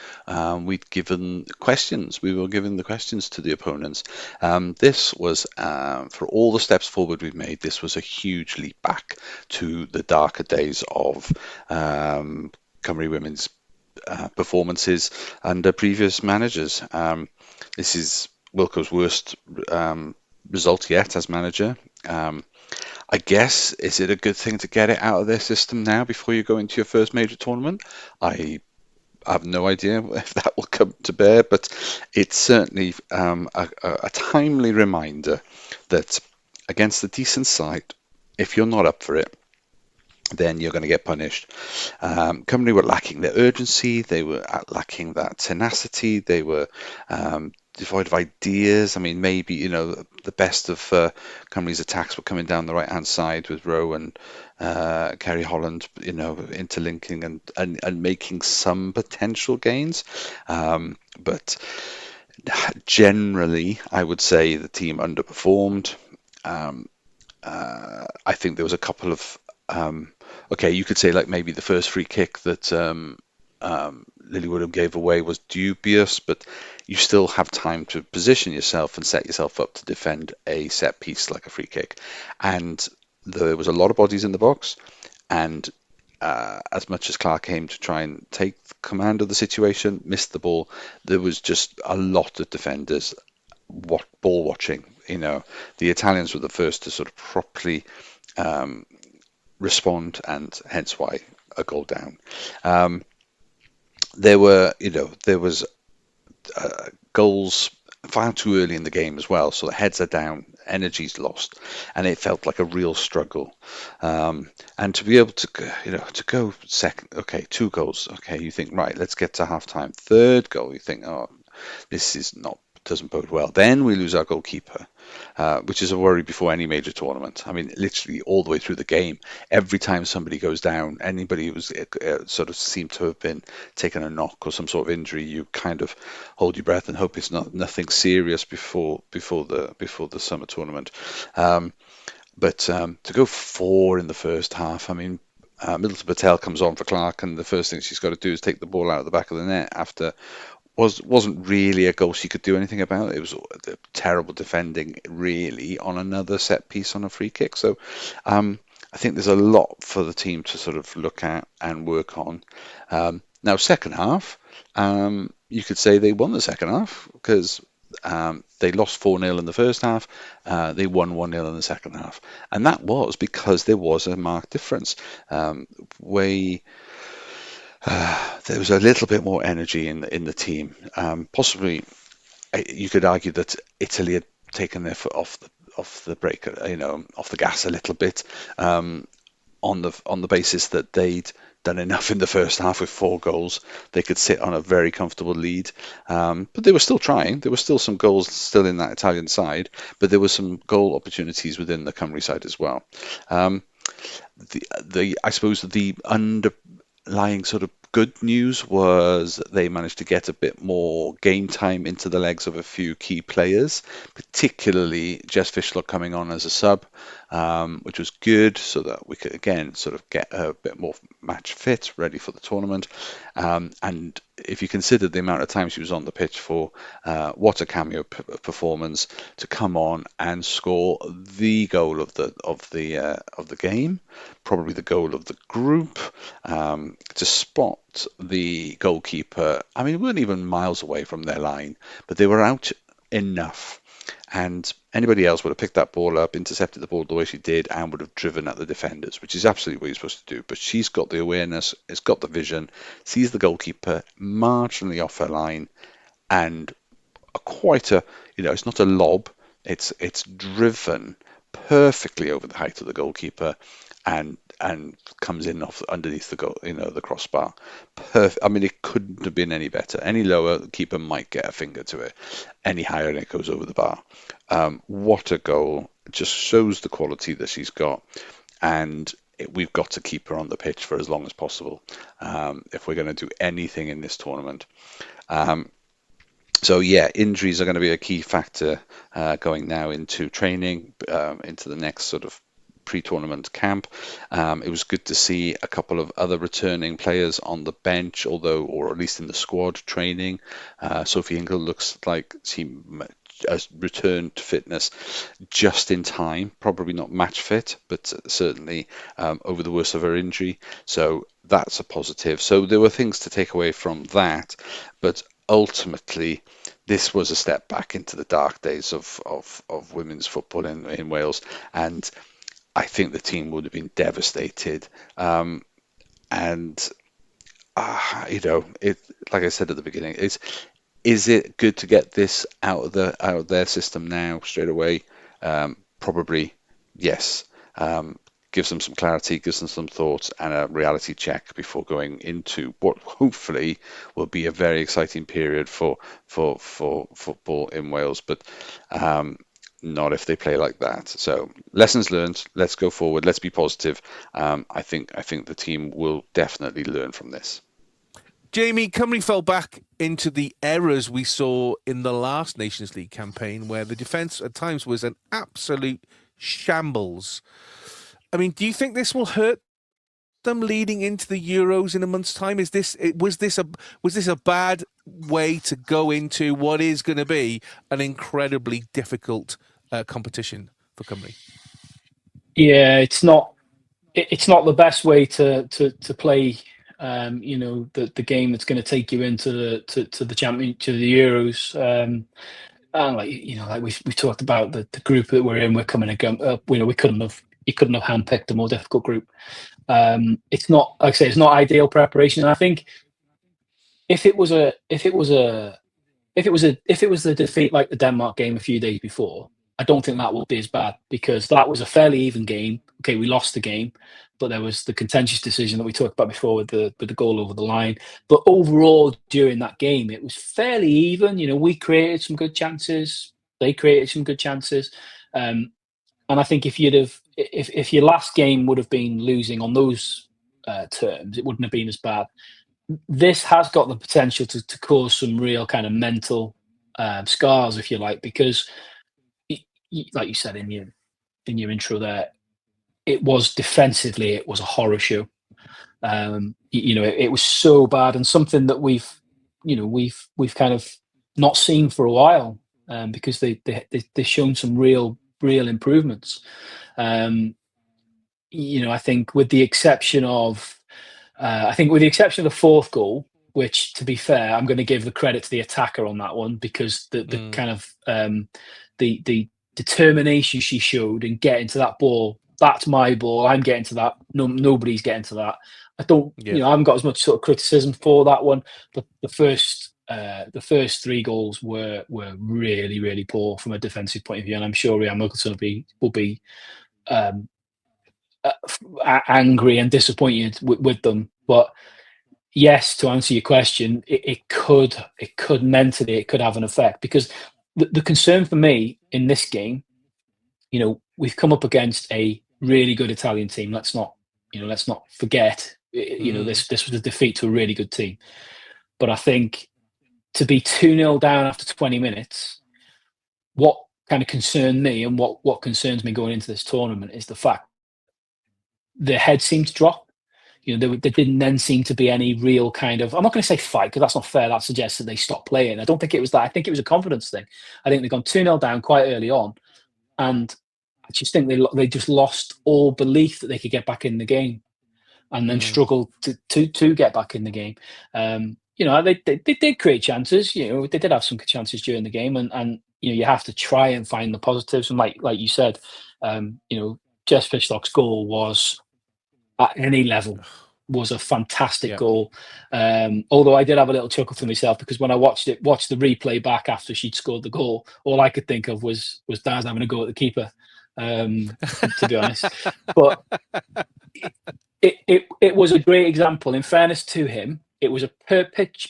we'd given questions. We were giving the questions to the opponents. This was, for all the steps forward we've made, this was a huge leap back to the darker days of Cymru Women's performances under previous managers. This is Wilco's worst result yet as manager. I guess, is it a good thing to get it out of their system now before you go into your first major tournament? I have no idea if that will come to bear, but it's certainly a timely reminder that against a decent side, if you're not up for it, then you're going to get punished. Cymru were lacking their urgency, they were lacking that tenacity, they were devoid of ideas. I mean, maybe, the best of Cymru's attacks were coming down the right-hand side with Rowe and Kerry Holland, interlinking and making some potential gains. But generally, I would say the team underperformed. I think there was a couple of okay, you could say like maybe the first free kick that Lily Woodham gave away was dubious, but you still have time to position yourself and set yourself up to defend a set piece like a free kick. And there was a lot of bodies in the box, and as much as Clark came to try and take command of the situation, missed the ball, there was just a lot of defenders ball watching. The Italians were the first to sort of properly respond, and hence why a goal down. There was goals far too early in the game as well, so the heads are down, energy's lost, and it felt like a real struggle. And to be able to go second, okay, 2 goals, okay, you think, right, let's get to half time. Third goal, you think, oh, this doesn't bode well. Then we lose our goalkeeper, which is a worry before any major tournament. I mean, literally all the way through the game, every time somebody goes down, anybody who's sort of seemed to have been taken a knock or some sort of injury, you kind of hold your breath and hope it's nothing serious before the summer tournament. But to go 4 in the first half, I mean, Middleton Patel comes on for Clark, and the first thing she's got to do is take the ball out of the back of the net after wasn't really a goal she could do anything about. It was terrible defending, really, on another set piece on a free kick. So I think there's a lot for the team to sort of look at and work on. Now, second half, you could say they won the second half because they lost 4-0 in the first half. They won 1-0 in the second half. And that was because there was a marked difference. There was a little bit more energy in the team. Possibly, you could argue that Italy had taken their foot off the brake, off the gas a little bit, on the basis that they'd done enough in the first half with 4 goals. They could sit on a very comfortable lead, but they were still trying. There were still some goals still in that Italian side, but there were some goal opportunities within the Cymru side as well. I suppose the underlying sort of good news was they managed to get a bit more game time into the legs of a few key players, particularly Jess Fishlock coming on as a sub, which was good, so that we could again sort of get a bit more match fit, ready for the tournament. And if you consider the amount of time she was on the pitch for, what a cameo performance to come on and score the goal of the game, probably the goal of the group, to spot the goalkeeper. I mean, we weren't even miles away from their line, but they were out enough. And anybody else would have picked that ball up, intercepted the ball the way she did, and would have driven at the defenders, which is absolutely what you're supposed to do. But she's got the awareness, has got the vision, sees the goalkeeper marginally off her line, and it's not a lob, it's driven perfectly over the height of the goalkeeper, and comes in off underneath the goal, the crossbar. I mean, it couldn't have been any better. Any lower, the keeper might get a finger to it. Any higher, and it goes over the bar. What a goal! It just shows the quality that she's got, and we've got to keep her on the pitch for as long as possible if we're going to do anything in this tournament. So yeah, injuries are going to be a key factor going now into training, into the next sort of pre-tournament camp. It was good to see a couple of other returning players on the bench, or at least in the squad training. Sophie Ingle looks like she has returned to fitness just in time, probably not match fit, but certainly over the worst of her injury. So that's a positive. So there were things to take away from that, but ultimately, this was a step back into the dark days of women's football in Wales, and I think the team would have been devastated. And it, like I said at the beginning, is it good to get this out of their system now straight away? Probably yes. Gives them some clarity, gives them some thoughts and a reality check before going into what hopefully will be a very exciting period for football in Wales, but not if they play like that. So lessons learned. Let's go forward. Let's be positive. I think the team will definitely learn from this. Jamie, Cymru fell back into the errors we saw in the last Nations League campaign, where the defence at times was an absolute shambles. I mean, do you think this will hurt them leading into the Euros in a month's time? Was this a bad way to go into what is going to be an incredibly difficult competition for Cymru? Yeah, it's not the best way to play. The game that's going to take you into the Euros. And like we've talked about the group that we're in, we're coming against. You couldn't have handpicked a more difficult group. It's not, like I say, it's not ideal preparation. And I think if it was a defeat like the Denmark game a few days before, I don't think that would be as bad, because that was a fairly even game. Okay, we lost the game, but there was the contentious decision that we talked about before with the goal over the line. But overall, during that game, it was fairly even. We created some good chances. They created some good chances. And I think if your last game would have been losing on those terms, it wouldn't have been as bad. This has got the potential to cause some real kind of mental scars, if you like, because, like you said in your intro there, it was defensively, it was a horror show. It was so bad, and something that we've kind of not seen for a while, because they've shown some real improvements. I think with the exception of the fourth goal, which, to be fair, I'm going to give the credit to the attacker on that one, because the kind of the determination she showed in getting to that ball. That's my ball. I'm getting to that. No, nobody's getting to that. I don't. I haven't got as much sort of criticism for that one. But the first three goals were really, really poor from a defensive point of view, and I'm sure Ryan Wilkinson will be angry and disappointed with them. But yes, to answer your question, it could mentally have an effect, because the concern for me in this game, we've come up against a really good Italian team. Let's not forget, this was a defeat to a really good team. But I think to be 2-0 down after 20 minutes, what kind of concerned me and what concerns me going into this tournament is the fact their head seemed to drop. There didn't then seem to be any real kind of, I'm not going to say fight, because that's not fair. That suggests that they stopped playing. I don't think it was that. I think it was a confidence thing. I think they'd gone 2-0 down quite early on, and I just think they just lost all belief that they could get back in the game, and then struggled to get back in the game. They did create chances. They did have some chances during the game, and you have to try and find the positives. And like you said, Jess Fishlock's goal was, at any level, was a fantastic goal. Although I did have a little chuckle to myself, because when I watched the replay back after she'd scored the goal, all I could think of was Daz having a go at the keeper. To be honest, but it was a great example. In fairness to him, it was a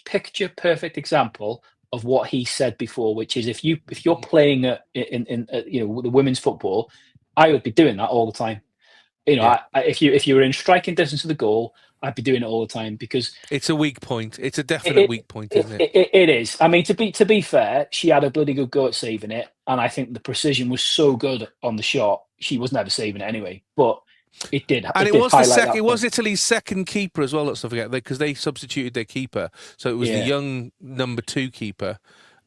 picture perfect example of what he said before, which is if you're playing in the women's football, I would be doing that all the time. If you were in striking distance of the goal, I'd be doing it all the time, because it's a weak point. It's a definite weak point, isn't it? It is. I mean, to be fair, she had a bloody good go at saving it, and I think the precision was so good on the shot, she was never saving it anyway. But it did. And it was Italy's second keeper as well. Let's not forget, because they substituted their keeper, so it was the young number 2 keeper.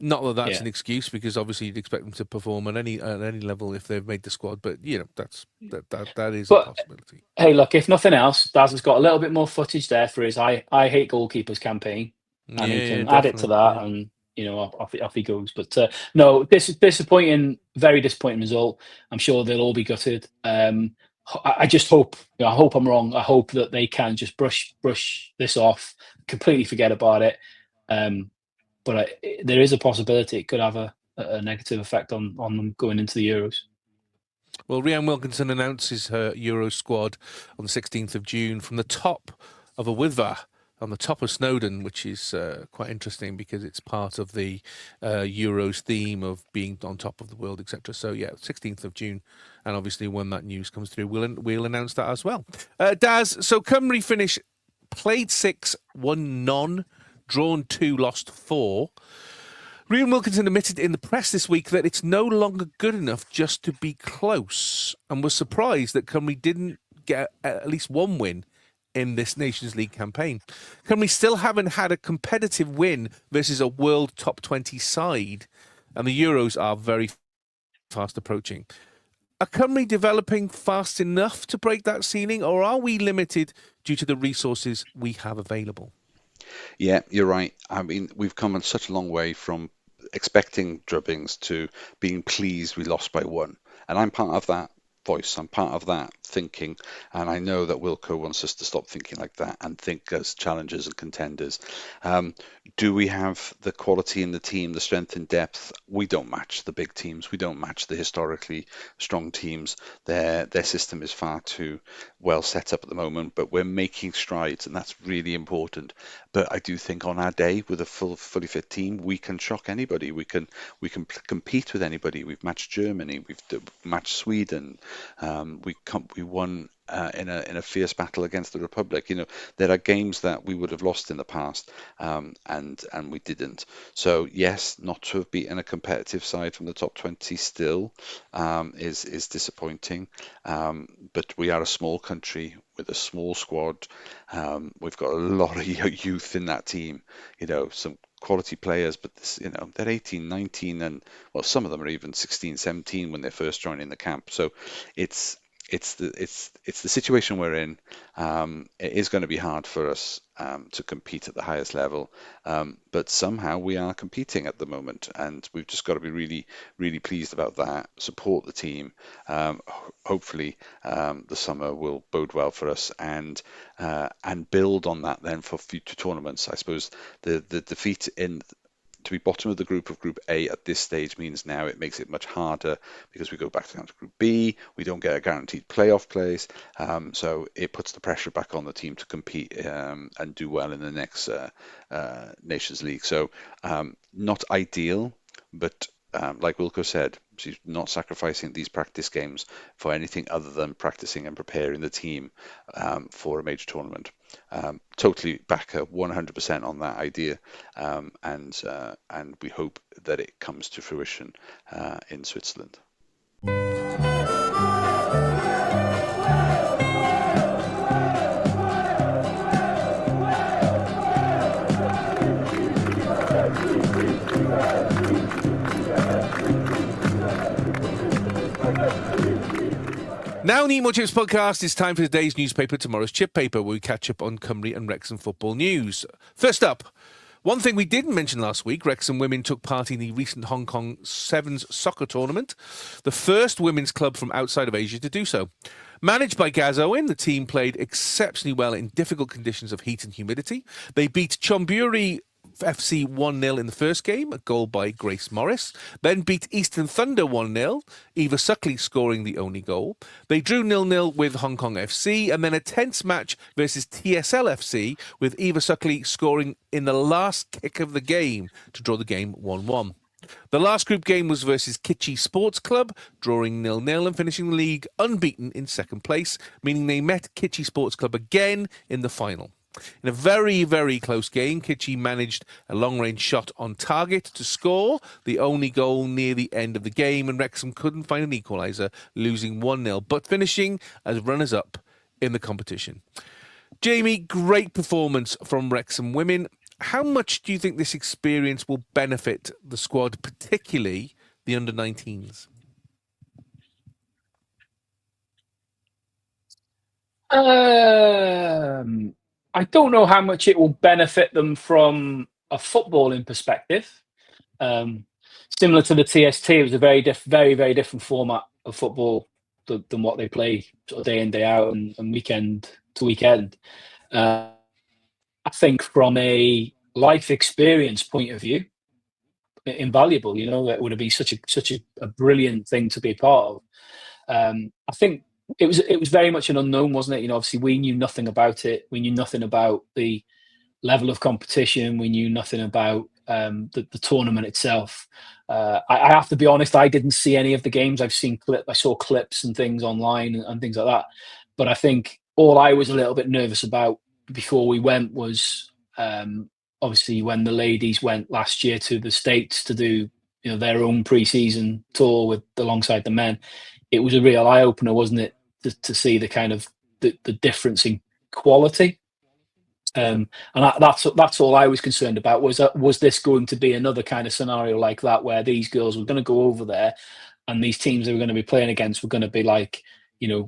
Not that that's an excuse, because obviously you'd expect them to perform at any level if they've made the squad. But that is a possibility. Hey, look, if nothing else, Daz has got a little bit more footage there for his I hate goalkeepers campaign. and he can Yeah, add it to definitely. that, Yeah. and off he goes. But no, disappointing, very disappointing result. I'm sure they'll all be gutted. I just hope, I hope I'm wrong. I hope that they can just brush this off, completely forget about it. But there is a possibility it could have a negative effect on them going into the Euros. Well, Rhian Wilkinson announces her Euro squad on the 16th of June from the top of a Witwa on the top of Snowdon, which is quite interesting because it's part of the Euros theme of being on top of the world, etc. So, yeah, 16th of June. And obviously, when that news comes through, we'll announce that as well. Daz, so Cymru finish played 6, won none, drawn 2, lost 4. Rhian Wilkinson admitted in the press this week that it's no longer good enough just to be close, and was surprised that Cymru didn't get at least one win in this Nations League campaign. Cymru still haven't had a competitive win versus a world top 20 side, and the Euros are very fast approaching. Are Cymru developing fast enough to break that ceiling, or are we limited due to the resources we have available? Yeah, you're right. I mean, we've come on such a long way from expecting drubbings to being pleased we lost by 1. And I'm part of that voice. I'm part of that thinking. And I know that Wilco wants us to stop thinking like that and think as challengers and contenders. Do we have the quality in the team, the strength and depth? We don't match the big teams. We don't match the historically strong teams. Their system is far too well set up at the moment, but we're making strides, and that's really important. But I do think on our day, with a fully fit team, we can shock anybody. We can compete with anybody. We've matched Germany. We've matched Sweden. We won in a fierce battle against the Republic. There are games that we would have lost in the past, and we didn't. So yes, not to have beaten a competitive side from the top 20 still is disappointing. But we are a small country with a small squad. We've got a lot of youth in that team. Some quality players, but they're 18, 19, and well, some of them are even 16, 17 when they're first joining the camp. So it's the situation we're in. It is going to be hard for us to compete at the highest level, but somehow we are competing at the moment, and we've just got to be really, really pleased about that. Support the team. Hopefully, the summer will bode well for us, and build on that then for future tournaments. I suppose the defeat to be bottom of the group of Group A at this stage means now it makes it much harder because we go back down to Group B. We don't get a guaranteed playoff place. So it puts the pressure back on the team to compete and do well in the next Nations League. So not ideal, but like Wilco said, she's not sacrificing these practice games for anything other than practicing and preparing the team for a major tournament. Totally back her 100% on that idea, and we hope that it comes to fruition in Switzerland. Now, the Eat Chips podcast, it's time for today's newspaper, tomorrow's chip paper, where we catch up on Cymru and Wrexham football news. First up, one thing we didn't mention last week, Wrexham Women took part in the recent Hong Kong Sevens soccer tournament, the first women's club from outside of Asia to do so. Managed by Gaz Owen, the team played exceptionally well in difficult conditions of heat and humidity. They beat Chonburi FC 1-0 in the first game, a goal by Grace Morris. Then beat Eastern Thunder 1-0, Eva Suckley scoring the only goal. They drew 0-0 with Hong Kong FC, and then a tense match versus TSL FC with Eva Suckley scoring in the last kick of the game to draw the game 1-1. The last group game was versus Kitchee Sports Club, drawing 0-0 and finishing the league unbeaten in second place, meaning they met Kitchee Sports Club again in the final. In a very, very close game, Kitchee managed a long-range shot on target to score the only goal near the end of the game, and Wrexham couldn't find an equaliser, losing 1-0, but finishing as runners-up in the competition. Jamie, great performance from Wrexham Women. How much do you think this experience will benefit the squad, particularly the under-19s? I don't know how much it will benefit them from a footballing perspective, similar to the TST, it was a very very different format of football than what they play sort of day in day out and weekend to weekend. I think from a life experience point of view, invaluable. You know, it would have been such a brilliant thing to be part of. I think it was very much an unknown, wasn't it? You know, obviously we knew nothing about it. We knew nothing about the level of competition. We knew nothing about the tournament itself. I have to be honest, I didn't see any of the games. I saw clips and things online and things like that. But I think all I was a little bit nervous about before we went was obviously when the ladies went last year to the States to do their own pre-season tour alongside the men. It was a real eye opener, wasn't it, to see the kind of the difference in quality. And that's all I was concerned about was this going to be another kind of scenario like that where these girls were going to go over there and these teams they were going to be playing against were going to be like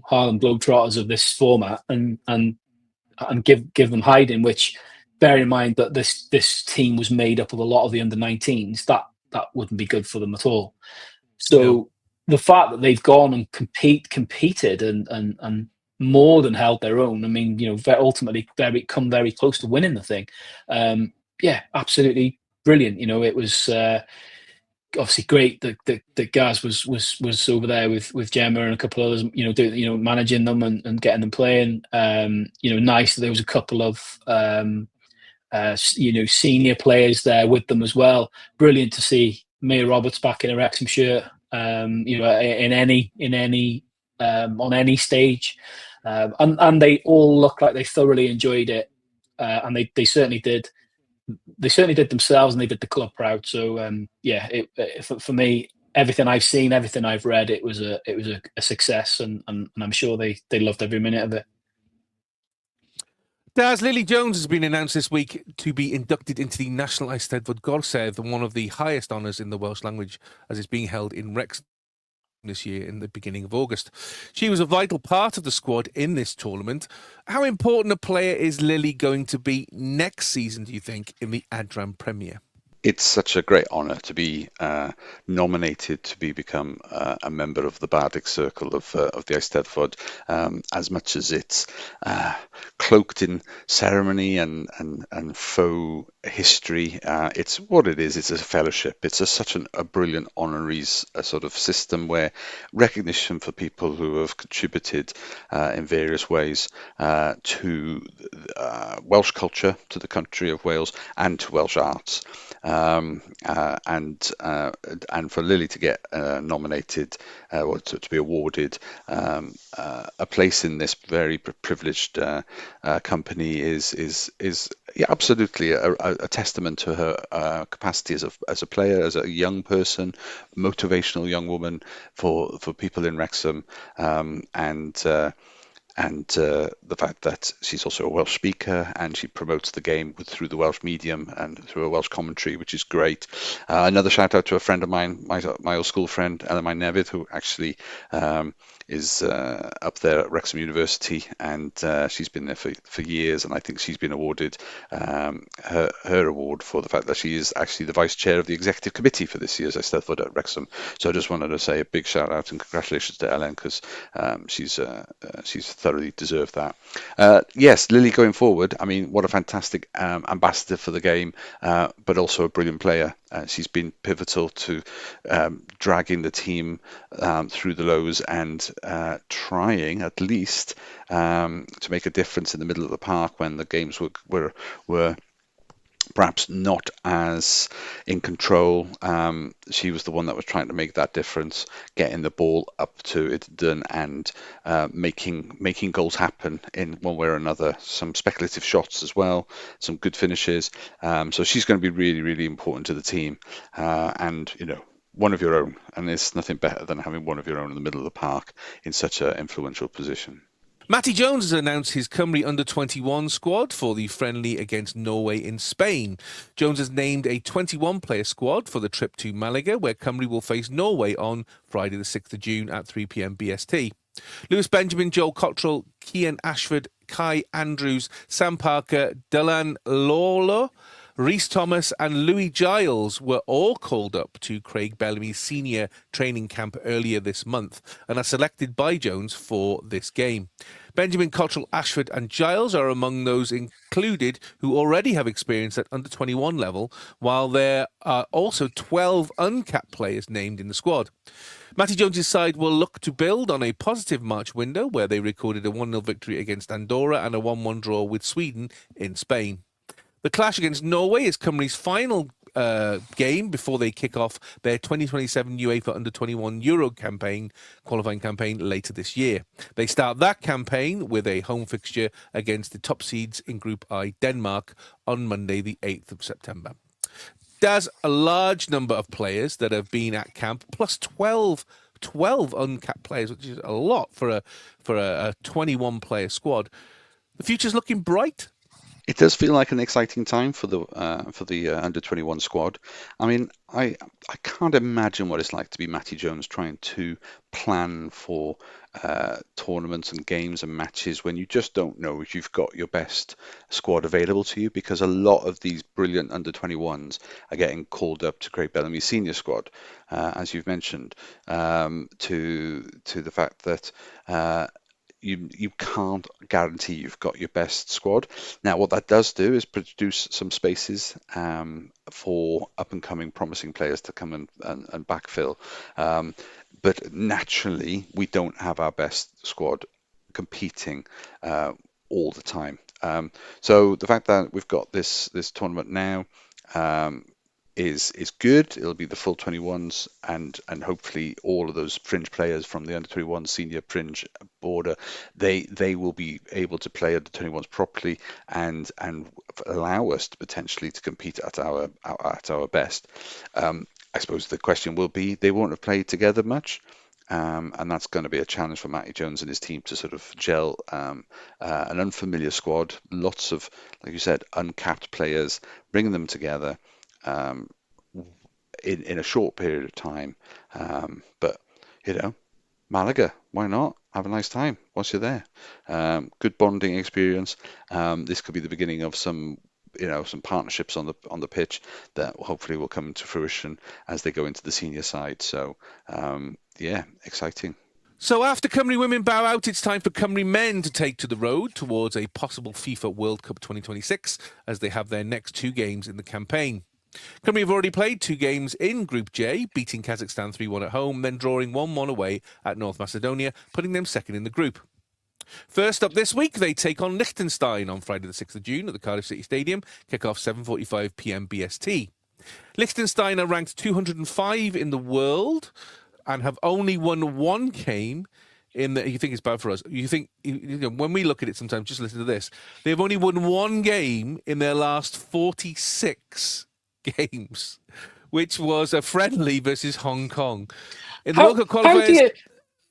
Harlem Globetrotters of this format and give them hiding, which bear in mind that this team was made up of a lot of the under-19s, that wouldn't be good for them at all. So the fact that they've gone and competed and more than held their own. I mean, ultimately come very close to winning the thing. Absolutely brilliant. It was obviously great that Gaz was over there with Gemma and a couple of others. Managing them and getting them playing. Nice that there was a couple of senior players there with them as well. Brilliant to see Mia Roberts back in a Wrexham shirt. In any on any stage. And they all look like they thoroughly enjoyed it, and they certainly did. They certainly did themselves, and they did the club proud. So for me, everything I've seen, everything I've read, it was a success, and I'm sure they loved every minute of it. Daz, Lily Jones has been announced this week to be inducted into the National Eisteddfod Gorsedd, one of the highest honours in the Welsh language, as it's being held in Wrexham this year in the beginning of August. She was a vital part of the squad in this tournament. How important a player is Lily going to be next season, do you think, in the Adran Premier? It's such a great honour to be nominated to become a member of the Bardic Circle of the Eisteddfod, as much as it's cloaked in ceremony and faux history. It's what it is. It's a fellowship. It's such a brilliant honorees sort of system where recognition for people who have contributed in various ways to Welsh culture, to the country of Wales, and to Welsh arts. And for Lily to get nominated or to be awarded a place in this very privileged company is absolutely a testament to her capacity as a player, as a young person, motivational young woman for people in Wrexham, and the fact that she's also a Welsh speaker and she promotes the game through the Welsh medium and through a Welsh commentary, which is great. Another shout out to a friend of mine, my old school friend, Ellen Nevydd, who actually is up there at Wrexham University, and she's been there for years, and I think she's been awarded her award for the fact that she is actually the vice chair of the executive committee for this year's Eisteddfod at Wrexham. So I just wanted to say a big shout out and congratulations to Ellen, because she's thoroughly deserved that. Yes, Lily going forward, I mean, what a fantastic ambassador for the game, but also a brilliant player. She's been pivotal to dragging the team through the lows and trying at least to make a difference in the middle of the park when the games were perhaps not as in control. She was the one that was trying to make that difference, getting the ball up to it done, and making goals happen in one way or another. Some speculative shots as well, some good finishes. So she's going to be really, really important to the team. And one of your own, and there's nothing better than having one of your own in the middle of the park in such an influential position. Matty Jones has announced his Cymru under-21 squad for the friendly against Norway in Spain. Jones has named a 21-player squad for the trip to Malaga, where Cymru will face Norway on Friday the 6th of June at 3 p.m. BST. Lewis Benjamin, Joel Cottrell, Cian Ashford, Kai Andrews, Sam Parker, Dylan Lawler, Rhys Thomas and Louis Giles were all called up to Craig Bellamy's senior training camp earlier this month and are selected by Jones for this game. Benjamin Cottrell, Ashford and Giles are among those included who already have experience at under-21 level, while there are also 12 uncapped players named in the squad. Matty Jones' side will look to build on a positive March window where they recorded a 1-0 victory against Andorra and a 1-1 draw with Sweden in Spain. The clash against Norway is Cymru's final game before they kick off their 2027 UEFA Under-21 Euro qualifying campaign later this year. They start that campaign with a home fixture against the top seeds in Group I, Denmark, on Monday the 8th of September. There's a large number of players that have been at camp, plus 12 uncapped players, which is a lot for a 21-player squad. The future's looking bright. It does feel like an exciting time for the under-21 squad. I mean, I can't imagine what it's like to be Matty Jones trying to plan for tournaments and games and matches when you just don't know if you've got your best squad available to you, because a lot of these brilliant under-21s are getting called up to Craig Bellamy's senior squad, as you've mentioned, to the fact that you can't guarantee you've got your best squad. Now, what that does do is produce some spaces for up-and-coming promising players to come and backfill. But naturally, we don't have our best squad competing all the time. So the fact that we've got this tournament now is good. It'll be the full 21s and hopefully all of those fringe players from the under 21 senior fringe border, they will be able to play under 21s properly and allow us to potentially to compete at our best. I suppose the question will be, they won't have played together much. And that's going to be a challenge for Matty Jones and his team to sort of gel an unfamiliar squad, lots of, like you said, uncapped players, bringing them together in a short period of time. But, Malaga, why not? Have a nice time once you're there. Good bonding experience. This could be the beginning of some partnerships on the pitch that hopefully will come to fruition as they go into the senior side. So, exciting. So after Cymru Women bow out, it's time for Cymru Men to take to the road towards a possible FIFA World Cup 2026 as they have their next 2 games in the campaign. Cymru have already played 2 games in Group J, beating Kazakhstan 3-1 at home, then drawing 1-1 away at North Macedonia, putting them second in the group. First up this week, they take on Lichtenstein on Friday the 6th of June at the Cardiff City Stadium, kick-off 7:45 p.m. BST. Lichtenstein are ranked 205 in the world and have only won 1 game in the... You think it's bad for us. You think, when we look at it sometimes, just listen to this. They've only won 1 game in their last 46 games, which was a friendly versus Hong Kong. In the World Cup qualifiers... How do you,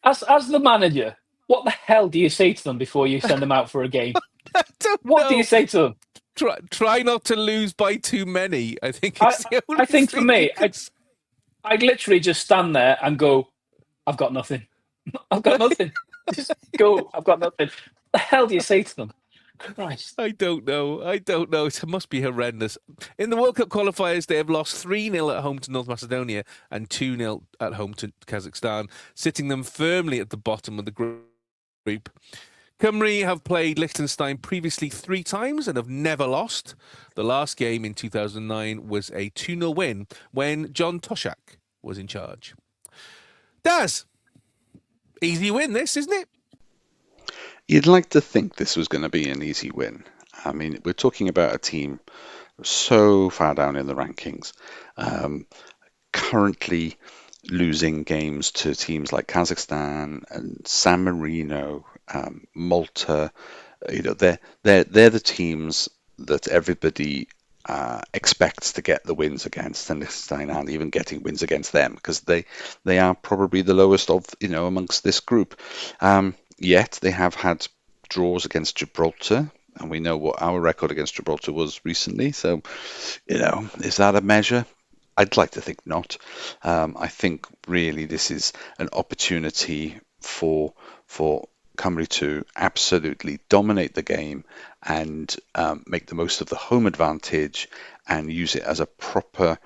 as the manager, what the hell do you say to them before you send them out for a game? I don't What know. do you say to them? Try not to lose by too many. I think it's the only I think for thing me, you could say. I'd literally just stand there and go, I've got nothing. I've got nothing. Just go, I've got nothing. What the hell do you say to them? Christ. I don't know. It must be horrendous. In the World Cup qualifiers, they have lost 3-0 at home to North Macedonia and 2-0 at home to Kazakhstan, sitting them firmly at the bottom of the group. Cymru have played Liechtenstein previously 3 times and have never lost. The last game in 2009 was a 2-0 win when John Toshak was in charge. Daz, easy win this, isn't it? You'd like to think this was going to be an easy win. I mean, we're talking about a team so far down in the rankings, currently losing games to teams like Kazakhstan and San Marino, Malta. They're the teams that everybody expects to get the wins against, and Liechtenstein aren't even getting wins against them because they are probably the lowest of amongst this group. Yet they have had draws against Gibraltar, and we know what our record against Gibraltar was recently. So, is that a measure? I'd like to think not. I think really this is an opportunity for Cymru to absolutely dominate the game and make the most of the home advantage and use it as a proper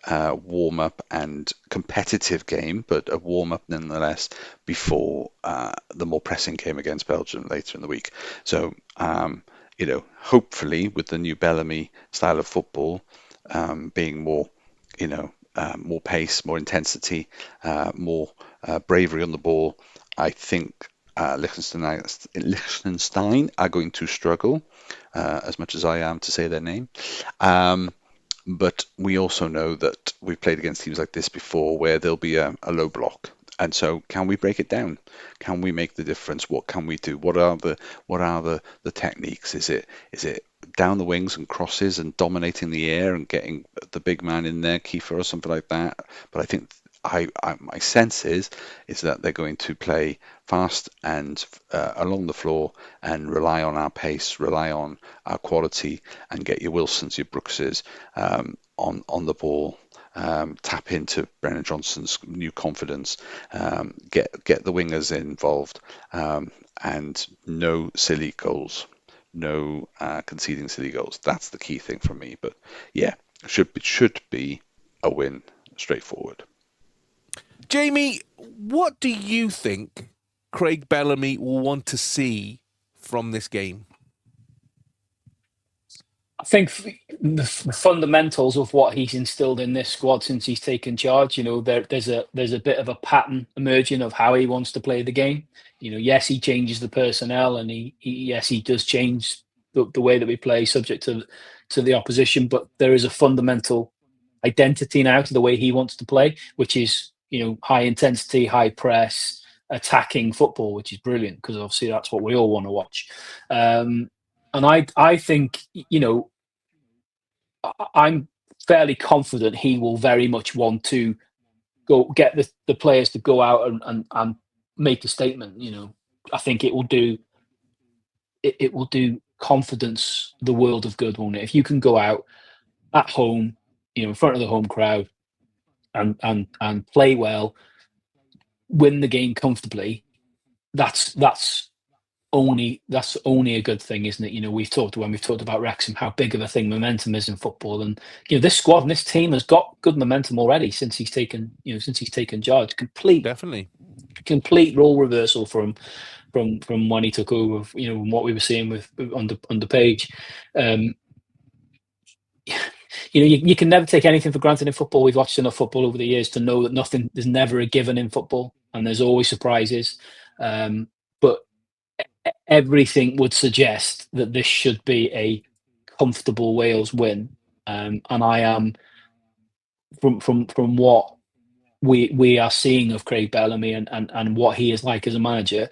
warm-up and competitive game, but a warm-up nonetheless before the more pressing game against Belgium later in the week. So, hopefully with the new Bellamy style of football being more, more pace, more intensity, more bravery on the ball, I think Liechtenstein are going to struggle, as much as I am to say their name. But we also know that we've played against teams like this before where there'll be a low block. And so can we break it down? Can we make the difference? What can we do? What are the techniques? Is it down the wings and crosses and dominating the air and getting the big man in there, Kiefer or something like that? But I think my sense is that they're going to play fast and along the floor and rely on our pace, rely on our quality, and get your Wilsons, your Brookses on the ball. Tap into Brennan Johnson's new confidence. Get the wingers involved, and no silly goals, no conceding silly goals. That's the key thing for me. But yeah, it should be a win, straightforward. Jamie, what do you think Craig Bellamy will want to see from this game? I think the fundamentals of what he's instilled in this squad since he's taken charge, there's a bit of a pattern emerging of how he wants to play the game. Yes, he changes the personnel, and he does change the way that we play, subject to the opposition. But there is a fundamental identity now to the way he wants to play, which is high intensity, high press, attacking football, which is brilliant because obviously that's what we all want to watch. And I think, I'm fairly confident he will very much want to go get the players to go out and make a statement. I think it will do confidence the world of good, won't it? If you can go out at home, in front of the home crowd and play well, win the game comfortably, that's only a good thing, isn't it? When we've talked about Wrexham, how big of a thing momentum is in football, and this squad and this team has got good momentum already since he's taken charge. Definitely Complete role reversal from when he took over. What we were seeing with under Page. You can never take anything for granted in football. We've watched enough football over the years to know that there's never a given in football, and there's always surprises. But everything would suggest that this should be a comfortable Wales win, and I am from what we are seeing of Craig Bellamy and what he is like as a manager.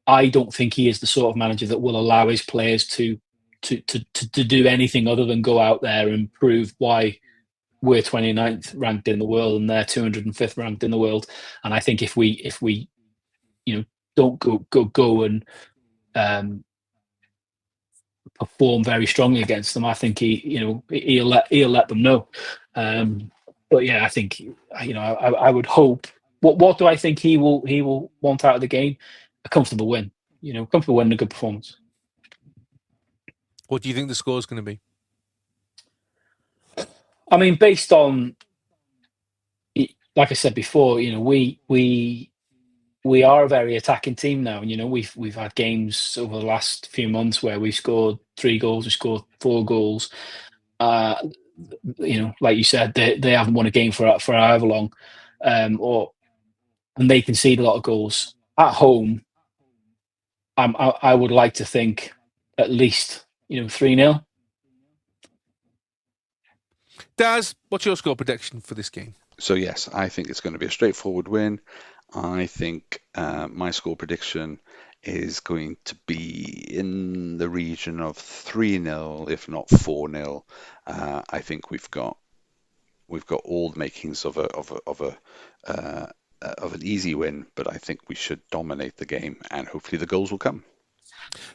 I don't think he is the sort of manager that will allow his players to do anything other than go out there and prove why we're 29th ranked in the world and they're 205th ranked in the world. And I think if we don't go and perform very strongly against them, I think he'll let them know. But yeah, I think I would hope. What do I think he will want out of the game? A comfortable win. Comfortable win and a good performance. What do you think the score is going to be? I mean, based on, like I said before, we are a very attacking team now, and we've had games over the last few months where we've scored 3 goals, we scored 4 goals. Like you said, they haven't won a game for however long, and they concede a lot of goals at home. I would like to think at least 3-0. Daz, what's your score prediction for this game? So yes, I think it's going to be a straightforward win. I think my score prediction is going to be in the region of 3-0, if not 4-0. I think we've got all the makings of an easy win, but I think we should dominate the game, and hopefully the goals will come.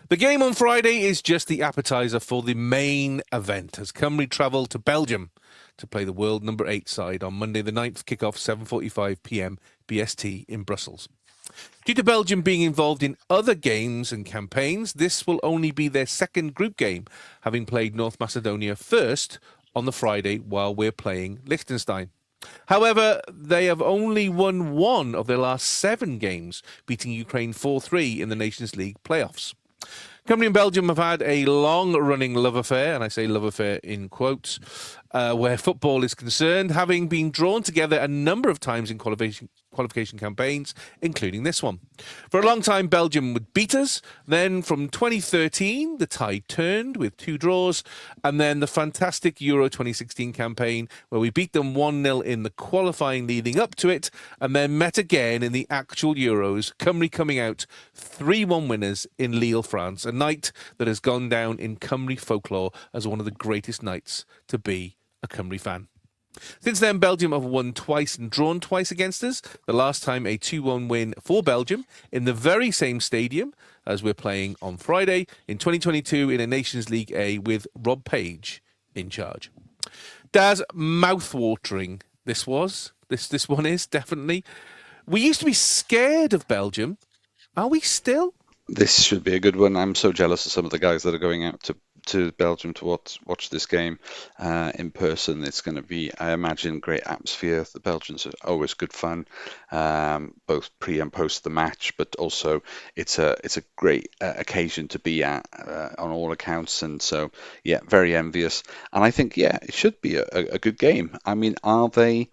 The game on Friday is just the appetizer for the main event as Cymru travel to Belgium to play the world number 8 side on Monday the 9th, kick-off 7:45 p.m. BST in Brussels. Due to Belgium being involved in other games and campaigns, this will only be their second group game, having played North Macedonia first on the Friday while we're playing Liechtenstein. However, they have only won one of their last 7 games, beating Ukraine 4-3 in the Nations League playoffs. Cymru and Belgium have had a long-running love affair, and I say love affair in quotes, where football is concerned, having been drawn together a number of times in qualification campaigns, including this one. For a long time, Belgium would beat us. Then from 2013, the tide turned with 2 draws, and then the fantastic Euro 2016 campaign, where we beat them 1-0 in the qualifying leading up to it, and then met again in the actual Euros, Cymru coming out 3-1 winners in Lille, France, a night that has gone down in Cymru folklore as one of the greatest nights to be a Cymru fan. Since then, Belgium have won twice and drawn twice against us. The last time a 2-1 win for Belgium in the very same stadium as we're playing on Friday in 2022 in a Nations League A with Rob Page in charge. Daz, mouth-watering this was. This one is, definitely. We used to be scared of Belgium. Are we still? This should be a good one. I'm so jealous of some of the guys that are going out to Belgium to watch this game in person. It's going to be, I imagine, great atmosphere. The Belgians are always good fun, both pre and post the match. But also, it's a great occasion to be at on all accounts. And so, yeah, very envious. And I think, yeah, it should be a good game. I mean, are they?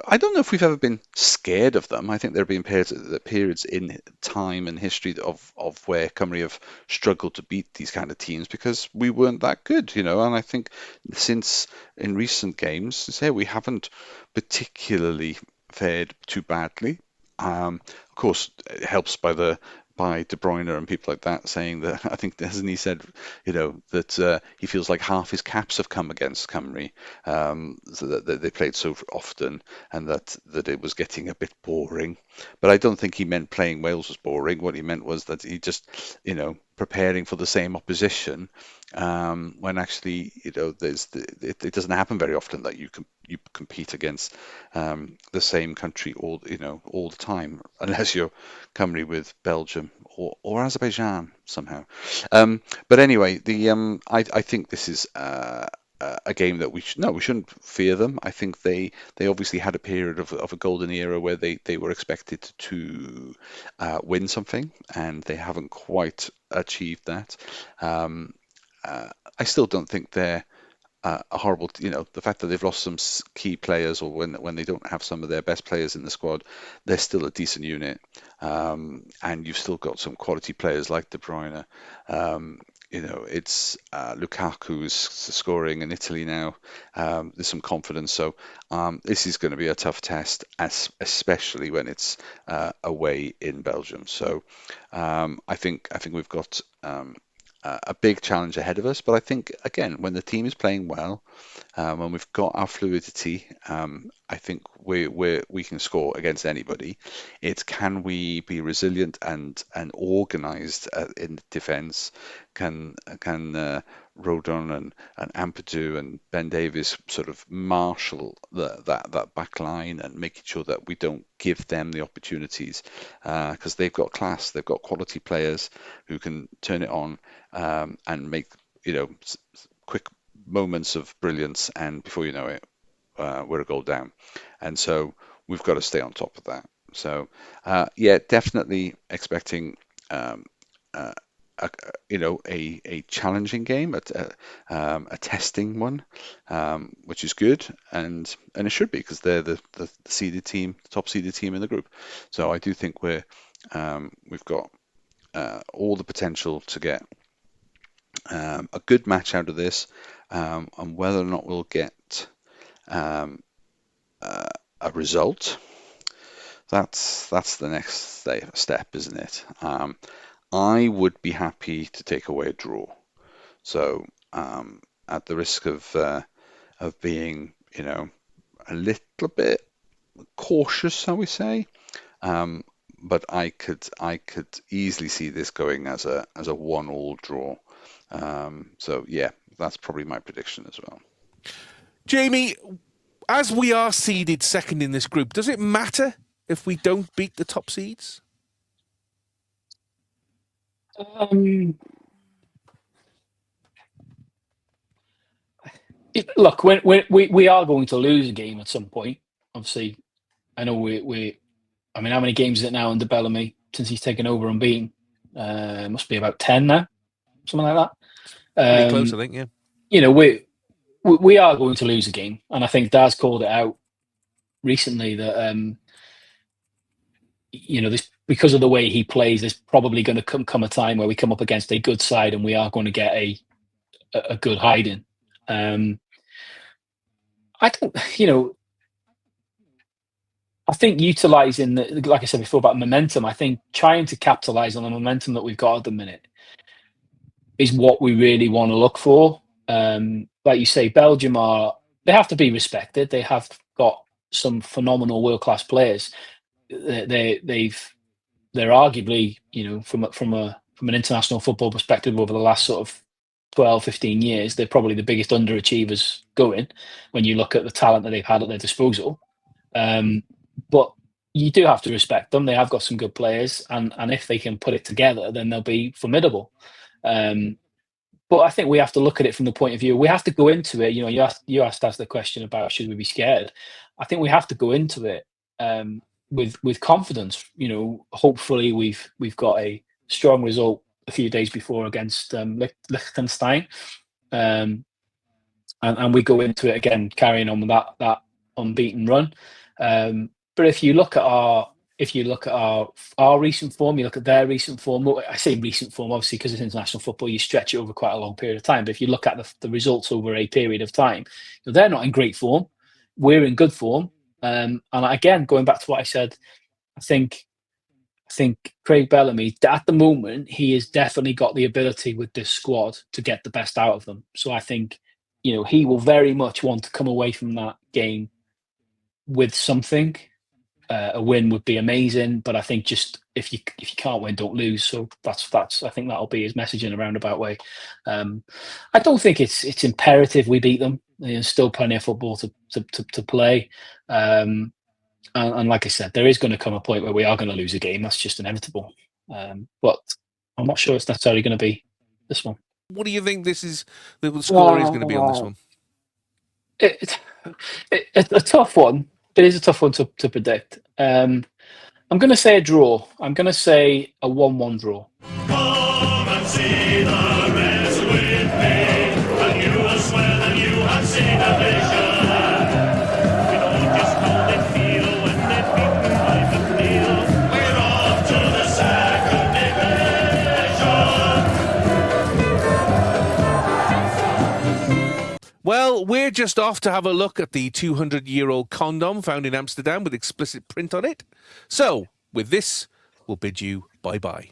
I don't know if we've ever been scared of them. I think there have been periods in time and history of where Cymru have struggled to beat these kind of teams because we weren't that good, And I think since in recent games, we haven't particularly fared too badly. Of course, it helps by De Bruyne and people like that saying that, I think, hasn't he said, that he feels like half his caps have come against Cymru, so that they played so often and that it was getting a bit boring. But I don't think he meant playing Wales was boring. What he meant was that he just, preparing for the same opposition, when actually, it doesn't happen very often that you compete against the same country all the time, unless you're Cymru with Belgium or Azerbaijan somehow. But anyway, I think this is a game that we shouldn't fear them. I think they obviously had a period of a golden era where they were expected to win something, and they haven't quite achieved that. I still don't think they're a horrible, the fact that they've lost some key players, or when they don't have some of their best players in the squad, they're still a decent unit, and you've still got some quality players like De Bruyne. It's Lukaku's scoring in Italy now. There's some confidence, so this is going to be a tough test, especially when it's away in Belgium. So I think we've got a big challenge ahead of us. But I think, again, when the team is playing well, when we've got our fluidity, I think we can score against anybody. It's, can we be resilient and organised in defence? Can Rodon and Ampadu and Ben Davies sort of marshal that back line and making sure that we don't give them the opportunities, because they've got class, they've got quality players who can turn it on and make quick moments of brilliance, and before you know it, we're a goal down. And so we've got to stay on top of that. So definitely expecting a challenging game, a testing one, which is good, and it should be, because they're the seeded team, the top seeded team in the group. So I do think we've got all the potential to get a good match out of this, and whether or not we'll get a result, that's the next step, isn't it? I would be happy to take away a draw. So at the risk of being, a little bit cautious, shall we say, but I could easily see this going as a 1-1 draw. So yeah, that's probably my prediction as well. Jamie, as we are seeded second in this group, does it matter if we don't beat the top seeds? Look, when we are going to lose a game at some point. Obviously, I know we. I mean, how many games is it now under Bellamy since he's taken over unbeaten? Must be about 10 now, something like that. Pretty close, I think. Yeah. You know, we are going to lose a game, and I think Daz called it out recently that you know, this, because of the way he plays, there's probably going to come a time where we come up against a good side and we are going to get a good hiding. I don't, you know, I think utilising, like I said before about momentum, I think trying to capitalise on the momentum that we've got at the minute is what we really want to look for. Like you say, Belgium they have to be respected. They have got some phenomenal world-class players. They're arguably, you know, from an international football perspective over the last sort of 12, 15 years, they're probably the biggest underachievers going when you look at the talent that they've had at their disposal. But you do have to respect them. They have got some good players, and if they can put it together, then they'll be formidable. But I think we have to look at it from the point of view, we have to go into it. You know, you asked us the question about should we be scared. I think we have to go into it with confidence. You know, hopefully we've got a strong result a few days before against Lichtenstein, and we go into it again carrying on with that unbeaten run. But if you look at our recent form, you look at their recent form. I say recent form, obviously, because it's international football, you stretch it over quite a long period of time. But if you look at the results over a period of time, you know, they're not in great form. We're in good form. And again, going back to what I said, I think Craig Bellamy, at the moment, he has definitely got the ability with this squad to get the best out of them. So I think, you know, he will very much want to come away from that game with something. A win would be amazing, but I think just if you can't win, don't lose. So that's I think that'll be his message in a roundabout way. I don't think it's imperative we beat them. There's still plenty of football to play. And like I said, there is going to come a point where we are going to lose a game. That's just inevitable. But I'm not sure it's necessarily going to be this one. What do you think the score is going to be on this one? It's a tough one. It is a tough one to predict. I'm going to say a draw. I'm going to say a 1-1 draw. Come and see the rest with me, and you will swear that you have seen a vision. We know just how they feel when they beat me by McNeil. We're off to the second division. Well, we're just off to have a look at the 200-year-old condom found in Amsterdam with explicit print on it. So, with this, we'll bid you bye-bye.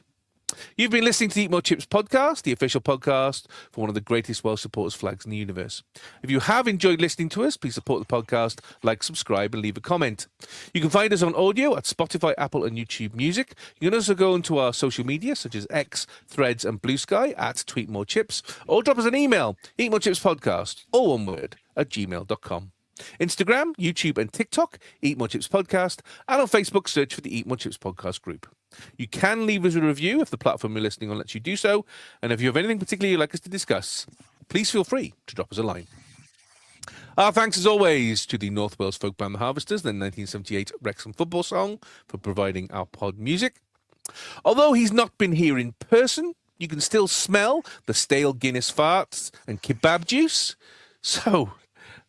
You've been listening to the Eat More Chips podcast, the official podcast for one of the greatest Welsh supporters flags in the universe. If you have enjoyed listening to us, please support the podcast, like, subscribe, and leave a comment. You can find us on audio at Spotify, Apple, and YouTube Music. You can also go into our social media, such as X, Threads, and Blue Sky at Tweet More Chips, or drop us an email, eatmorechipspodcast, all one word, @gmail.com. Instagram, YouTube, and TikTok, Eat More Chips Podcast, and on Facebook, search for the Eat More Chips Podcast group. You can leave us a review if the platform you're listening on lets you do so, and if you have anything particularly you'd like us to discuss, please feel free to drop us a line. Our thanks, as always, to the North Wales folk band The Harvesters, their 1978 Wrexham football song, for providing our pod music. Although he's not been here in person, you can still smell the stale Guinness farts and kebab juice. So,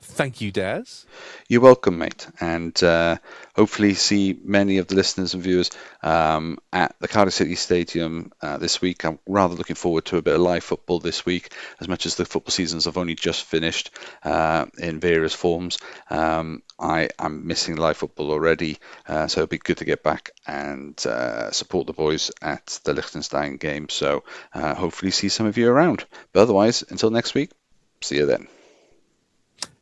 thank you, Daz. You're welcome, mate, and hopefully see many of the listeners and viewers at the Cardiff City Stadium this week. I'm rather looking forward to a bit of live football this week, as much as the football seasons have only just finished in various forms. I am missing live football already, so it'll be good to get back and support the boys at the Lichtenstein game. So hopefully see some of you around. But otherwise, until next week, see you then.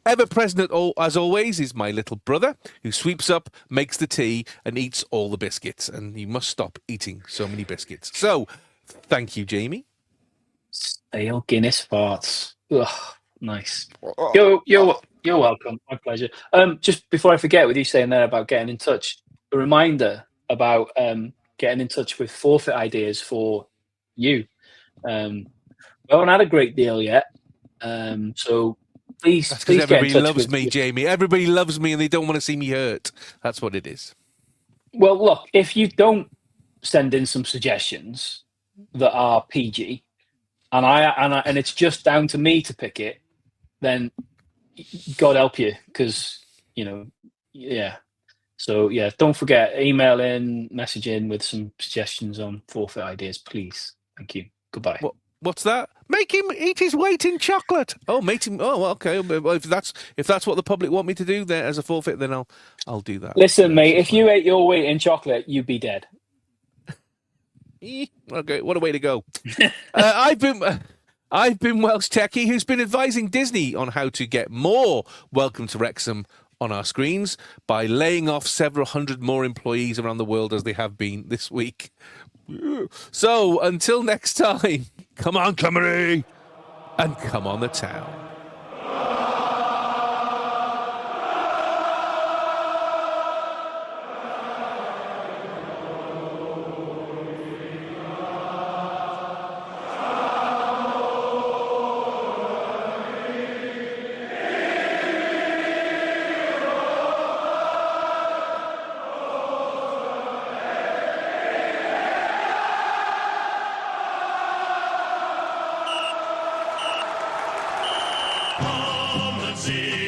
Ever present as always is my little brother, who sweeps up, makes the tea, and eats all the biscuits. And you must stop eating so many biscuits. So, thank you, Jamie. Stale Guinness farts. Ugh, nice. You're welcome. My pleasure. Just before I forget, with you saying there about getting in touch, a reminder about getting in touch with forfeit ideas for you. We haven't had a great deal yet, so please That's because get in everybody touch loves with me, Jamie. Everybody loves me, and they don't want to see me hurt. That's what it is. Well, look, if you don't send in some suggestions that are PG, and it's just down to me to pick it, then God help you, because yeah. So yeah, don't forget, email in, message in with some suggestions on forfeit ideas, please. Thank you. Goodbye. What's that? Make him eat his weight in chocolate. Oh, make him. Oh, okay. Well, if that's what the public want me to do there as a forfeit, then I'll do that. Listen, mate, That's if you ate your weight in chocolate, you'd be dead. Okay, what a way to go. I've been Welsh Techie, who's been advising Disney on how to get more Welcome to Wrexham on our screens by laying off several hundred more employees around the world as they have been this week. So until next time, come on, Cymru, and come on the town. Come and see